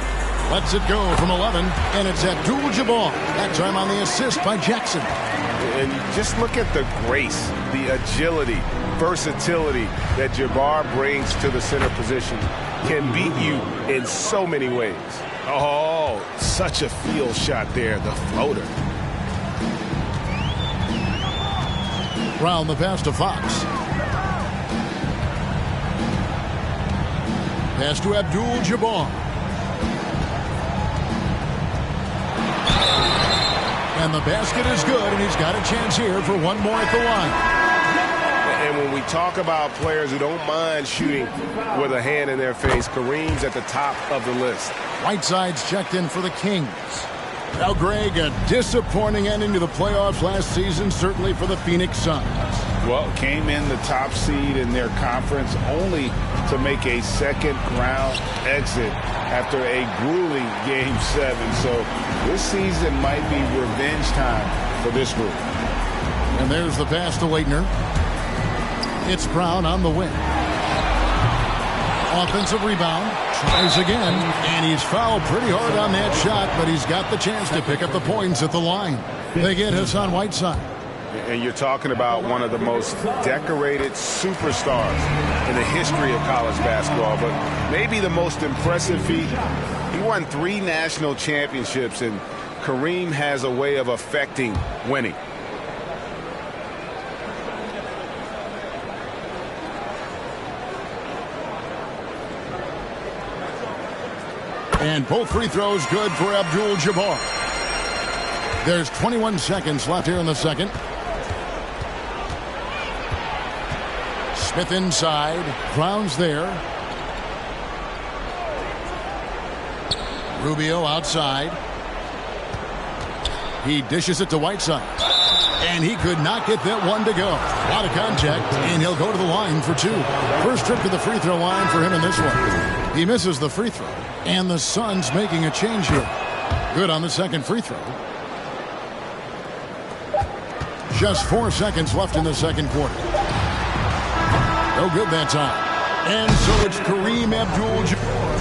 A: Lets it go from 11, and it's Abdul-Jabbar. That time on the assist by Jackson.
C: And just look at the grace, the agility, versatility that Jabbar brings to the center position. Can beat you in so many ways.
G: Oh, such a field shot there, the floater.
A: Round the pass to Fox. Pass to Abdul-Jabbar. And the basket is good, and he's got a chance here for 1 more at the line.
C: And when we talk about players who don't mind shooting with a hand in their face, Kareem's at the top of the list.
A: Whiteside's checked in for the Kings. Now, Greg, a disappointing ending to the playoffs last season, certainly for the Phoenix Suns.
G: Well, came in the top seed in their conference only to make a second-round exit after a grueling Game 7. So this season might be revenge time for this group.
A: And there's the pass to Leitner. It's Brown on the wing. Offensive rebound. Tries again. And he's fouled pretty hard on that shot, but he's got the chance to pick up the points at the line. They get Hassan Whiteside.
C: And you're talking about one of the most decorated superstars in the history of college basketball, but maybe the most impressive feat. He won 3 national championships, and Kareem has a way of affecting winning.
A: And both free throws good for Abdul-Jabbar. There's 21 seconds left here in the second. Smith inside. Brown's there. Rubio outside. He dishes it to Whiteside. And he could not get that one to go. A lot of contact, and he'll go to the line for 2. First trip to the free throw line for him in this one. He misses the free throw. And the Suns making a change here. Good on the second free throw. Just 4 seconds left in the second quarter. No good that time. And so it's Kareem Abdul-Jabbar.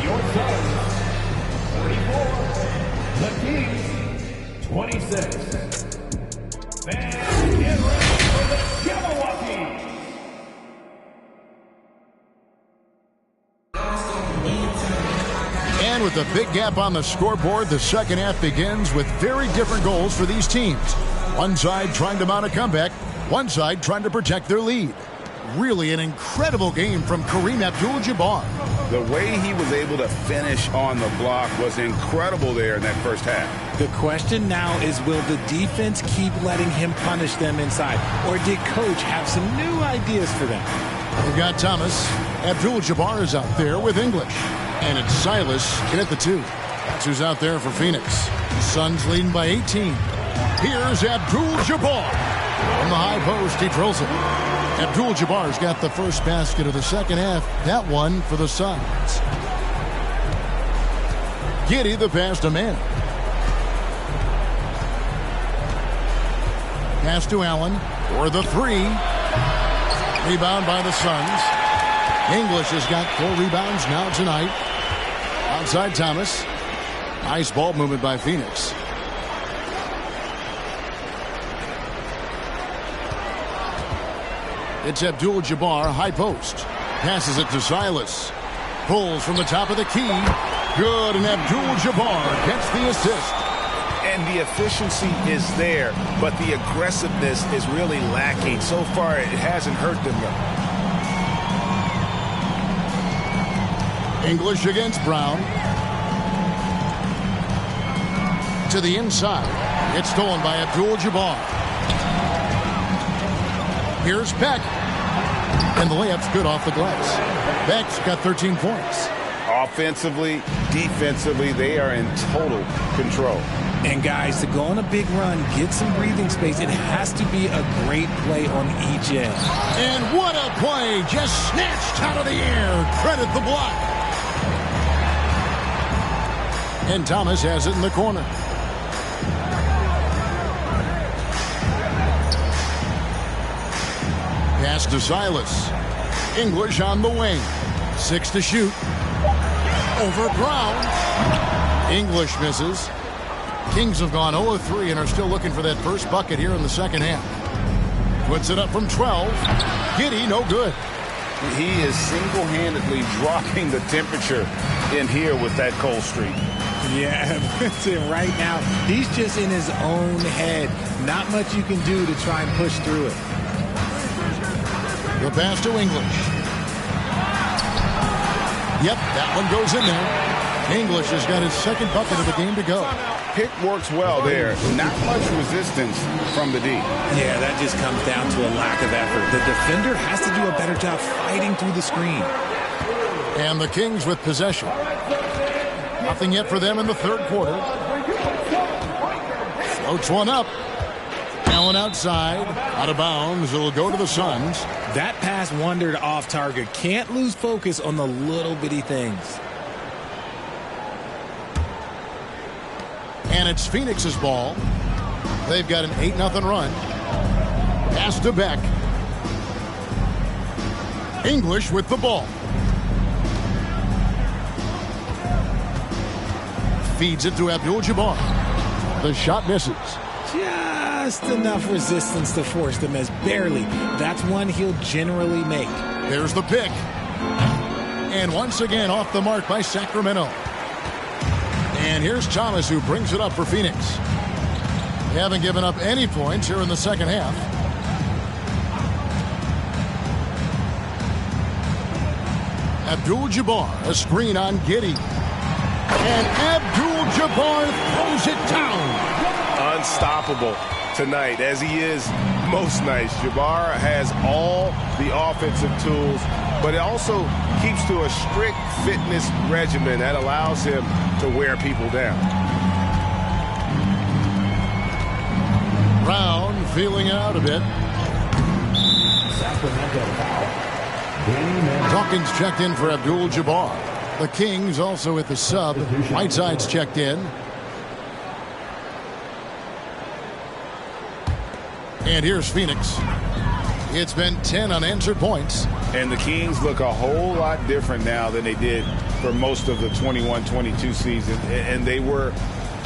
E: Your Suns, 34. The Kings, 26. And get ready for the Jabberwockies.
A: And with a big gap on the scoreboard, the second half begins with very different goals for these teams. One side trying to mount a comeback, one side trying to protect their lead. Really an incredible game from Kareem Abdul-Jabbar.
C: The way he was able to finish on the block was incredible there in that first half.
L: The question now is, will the defense keep letting him punish them inside? Or did Coach have some new ideas for them?
A: We've got Thomas. Abdul-Jabbar is out there with English. And it's Silas in at the 2. That's who's out there for Phoenix. The Suns leading by 18. Here's Abdul-Jabbar. From the high post, he drills it. Abdul-Jabbar's got the first basket of the second half. That one for the Suns. Giddey the pass to man. Pass to Allen for the 3. Rebound by the Suns. English has got 4 rebounds now tonight. Outside Thomas. Nice ball movement by Phoenix. It's Abdul-Jabbar, high post. Passes it to Silas. Pulls from the top of the key. Good, and Abdul-Jabbar gets the assist.
C: And the efficiency is there, but the aggressiveness is really lacking. So far, it hasn't hurt them, though.
A: English against Brown. To the inside. It's stolen by Abdul-Jabbar. Here's Beck. And the layup's good off the glass. Beck's got 13 points.
C: Offensively, defensively, they are in total control.
L: And guys, to go on a big run, get some breathing space, it has to be a great play on each end.
A: And what a play! Just snatched out of the air. Credit the block. And Thomas has it in the corner. Pass to Silas. English on the wing. 6 to shoot. Over Brown. English misses. Kings have gone 0-3 and are still looking for that first bucket here in the second half. Puts it up from 12. Giddey, no good.
C: He is single-handedly dropping the temperature in here with that cold streak.
L: Yeah, that's it right now. He's just in his own head. Not much you can do to try and push through it.
A: The pass to English. Yep, that one goes in there. English has got his second bucket of the game to go.
C: Pick works well there. Not much resistance from the D.
L: Yeah, that just comes down to a lack of effort. The defender has to do a better job fighting through the screen.
A: And the Kings with possession. Nothing yet for them in the third quarter. Floats one up. Allen outside. Out of bounds. It'll go to the Suns.
L: That pass wandered off target. Can't lose focus on the little bitty things.
A: And it's Phoenix's ball. They've got an 8-0 run. Pass to Beck. English with the ball. Feeds it to Abdul-Jabbar. The shot misses.
L: Just enough resistance to force the miss. Barely. That's one he'll generally make.
A: There's the pick. And once again off the mark by Sacramento. And here's Thomas, who brings it up for Phoenix. They haven't given up any points here in the second half. Abdul-Jabbar, a screen on Giddey. And Abdul-Jabbar throws it down.
C: Unstoppable tonight, as he is most nights. Jabbar has all the offensive tools, but it also keeps to a strict fitness regimen that allows him to wear people down.
A: Brown feeling it out a bit. Dawkins checked in for Abdul-Jabbar. The Kings also at the sub. Whiteside's checked in. And here's Phoenix. It's been 10 unanswered points.
C: And the Kings look a whole lot different now than they did for most of the 21-22 season. And they were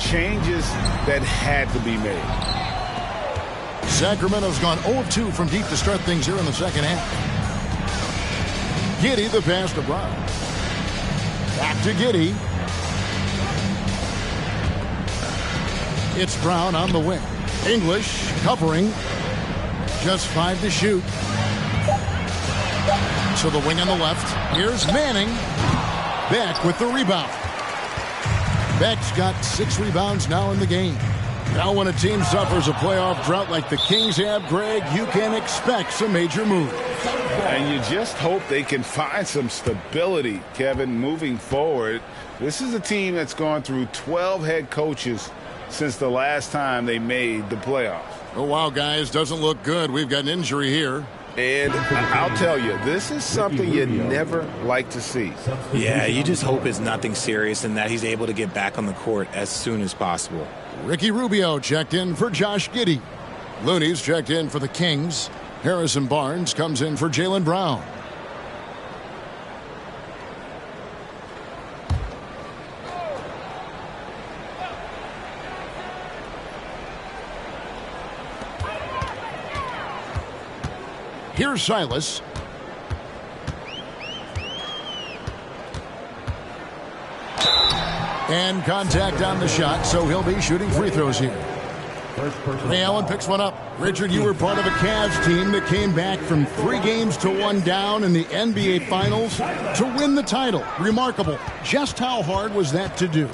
C: changes that had to be made.
A: Sacramento's gone 0 of 2 from deep to start things here in the second half. Giddey, the pass to Brown. Back to Giddey. It's Brown on the wing. English covering. Just 5 to shoot. So the wing on the left. Here's Manning. Beck with the rebound. Beck's got 6 rebounds now in the game. Now when a team suffers a playoff drought like the Kings have, Greg, you can expect some major moves.
C: And you just hope they can find some stability, Kevin, moving forward. This is a team that's gone through 12 head coaches since the last time they made the playoffs.
A: Oh, wow, guys, doesn't look good. We've got an injury here.
C: And I'll tell you, this is something you never like to see.
L: Yeah, you just hope it's nothing serious and that he's able to get back on the court as soon as possible.
A: Ricky Rubio checked in for Josh Giddey. Looney's checked in for the Kings. Harrison Barnes comes in for Jaylen Brown. Here's Silas. And contact on the shot, so he'll be shooting free throws here. Ray Allen picks one up. Richard, you were part of a Cavs team that came back from 3 games to 1 down in the NBA Finals to win the title. Remarkable. Just how hard was that to do?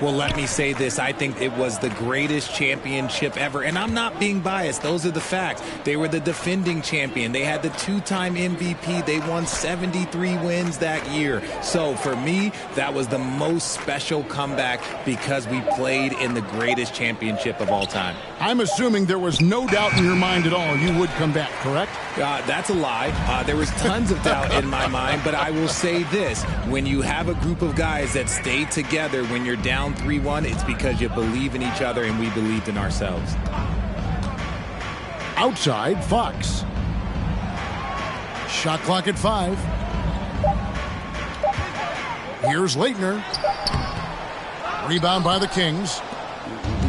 L: Well, let me say this. I think it was the greatest championship ever. And I'm not being biased. Those are the facts. They were the defending champion. They had the 2-time MVP. They won 73 wins that year. So for me, that was the most special comeback because we played in the greatest championship of all time.
A: I'm assuming there was no doubt in your mind at all you would come back, correct?
L: That's a lie. There was tons of doubt in my mind, but I will say this. When you have a group of guys that stay together when you're down 3-1, it's because you believe in each other and we believed in ourselves.
A: Outside, Fox. Shot clock at 5. Here's Leitner. Rebound by the Kings.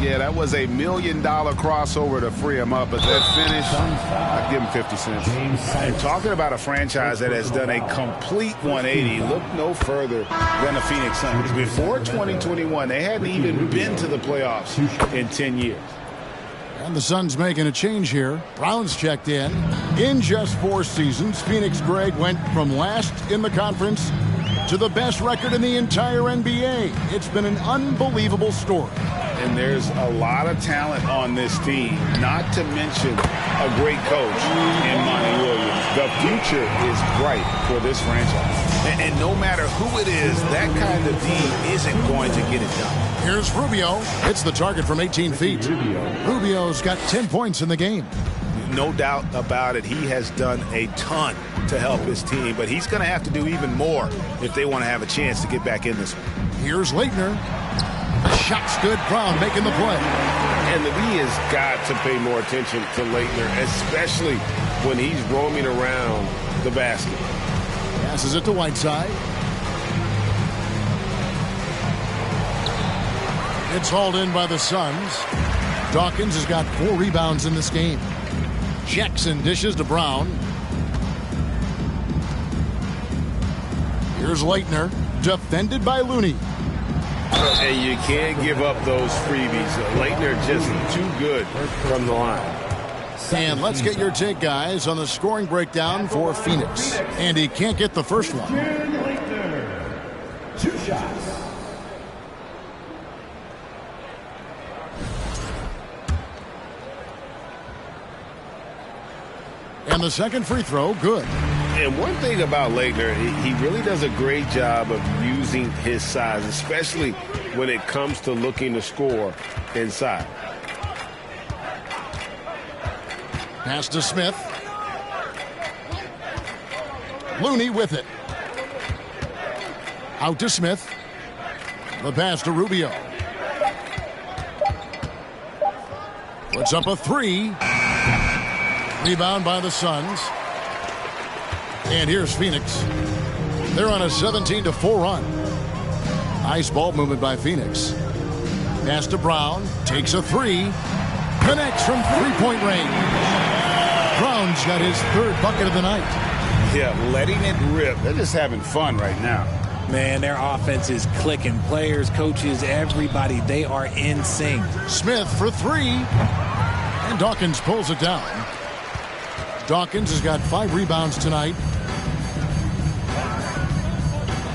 C: Yeah, that was a $1 million crossover to free him up. But that finish, I'd give him 50 cents. And talking about a franchise that has done a complete 180, look no further than the Phoenix Suns. Before 2021, they hadn't even been to the playoffs in 10 years.
A: And the Suns making a change here. Brown's checked in. In just 4 seasons, Phoenix, Greg, went from last in the conference to the best record in the entire NBA. It's been an unbelievable story.
C: And there's a lot of talent on this team, not to mention a great coach in Monty Williams. The future is bright for this franchise. And no matter who it is, that kind of team isn't going to get it done.
A: Here's Rubio. It's the target from 18 feet. Rubio's got 10 points in the game.
C: No doubt about it. He has done a ton to help his team, but he's going to have to do even more if they want to have a chance to get back in this one.
A: Here's Leitner. Shot's good. Brown making the play.
C: And he has got to pay more attention to Leitner, especially when he's roaming around the basket.
A: Passes it to Whiteside. It's hauled in by the Suns. Dawkins has got 4 rebounds in this game. Jackson dishes to Brown. Here's Leitner, defended by Looney.
C: And you can't give up those freebies. Leitner just too good from the line.
A: And let's get your take, guys, on the scoring breakdown for Phoenix. And he can't get the first one.
E: 2 shots.
A: And the second free throw, good.
C: And one thing about Leitner, he really does a great job of using his size, especially when it comes to looking to score inside.
A: Pass to Smith. Looney with it. Out to Smith. The pass to Rubio. Puts up a 3. Rebound by the Suns. And here's Phoenix. They're on a 17-4 run. Nice ball movement by Phoenix. Pass to Brown. Takes a three. Connects from three-point range. Brown's got his third bucket of the night.
G: Yeah, letting it rip. They're just having fun right now.
L: Man, their offense is clicking. Players, coaches, everybody, they are in sync.
A: Smith for three. And Dawkins pulls it down. Dawkins has got 5 rebounds tonight.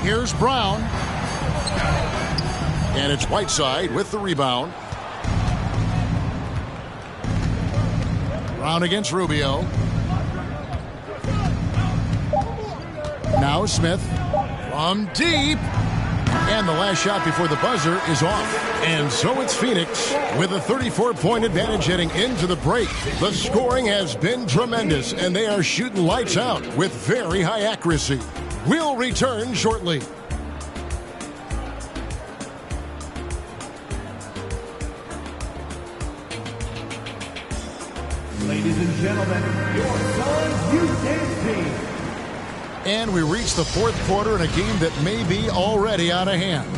A: Here's Brown. And it's Whiteside with the rebound. Brown against Rubio. Now Smith from deep. And the last shot before the buzzer is off. And so it's Phoenix with a 34-point advantage heading into the break. The scoring has been tremendous, and they are shooting lights out with very high accuracy. We'll return shortly.
E: Ladies and gentlemen, your Suns Youth Dance Team.
A: And we reach the fourth quarter in a game that may be already out of hand.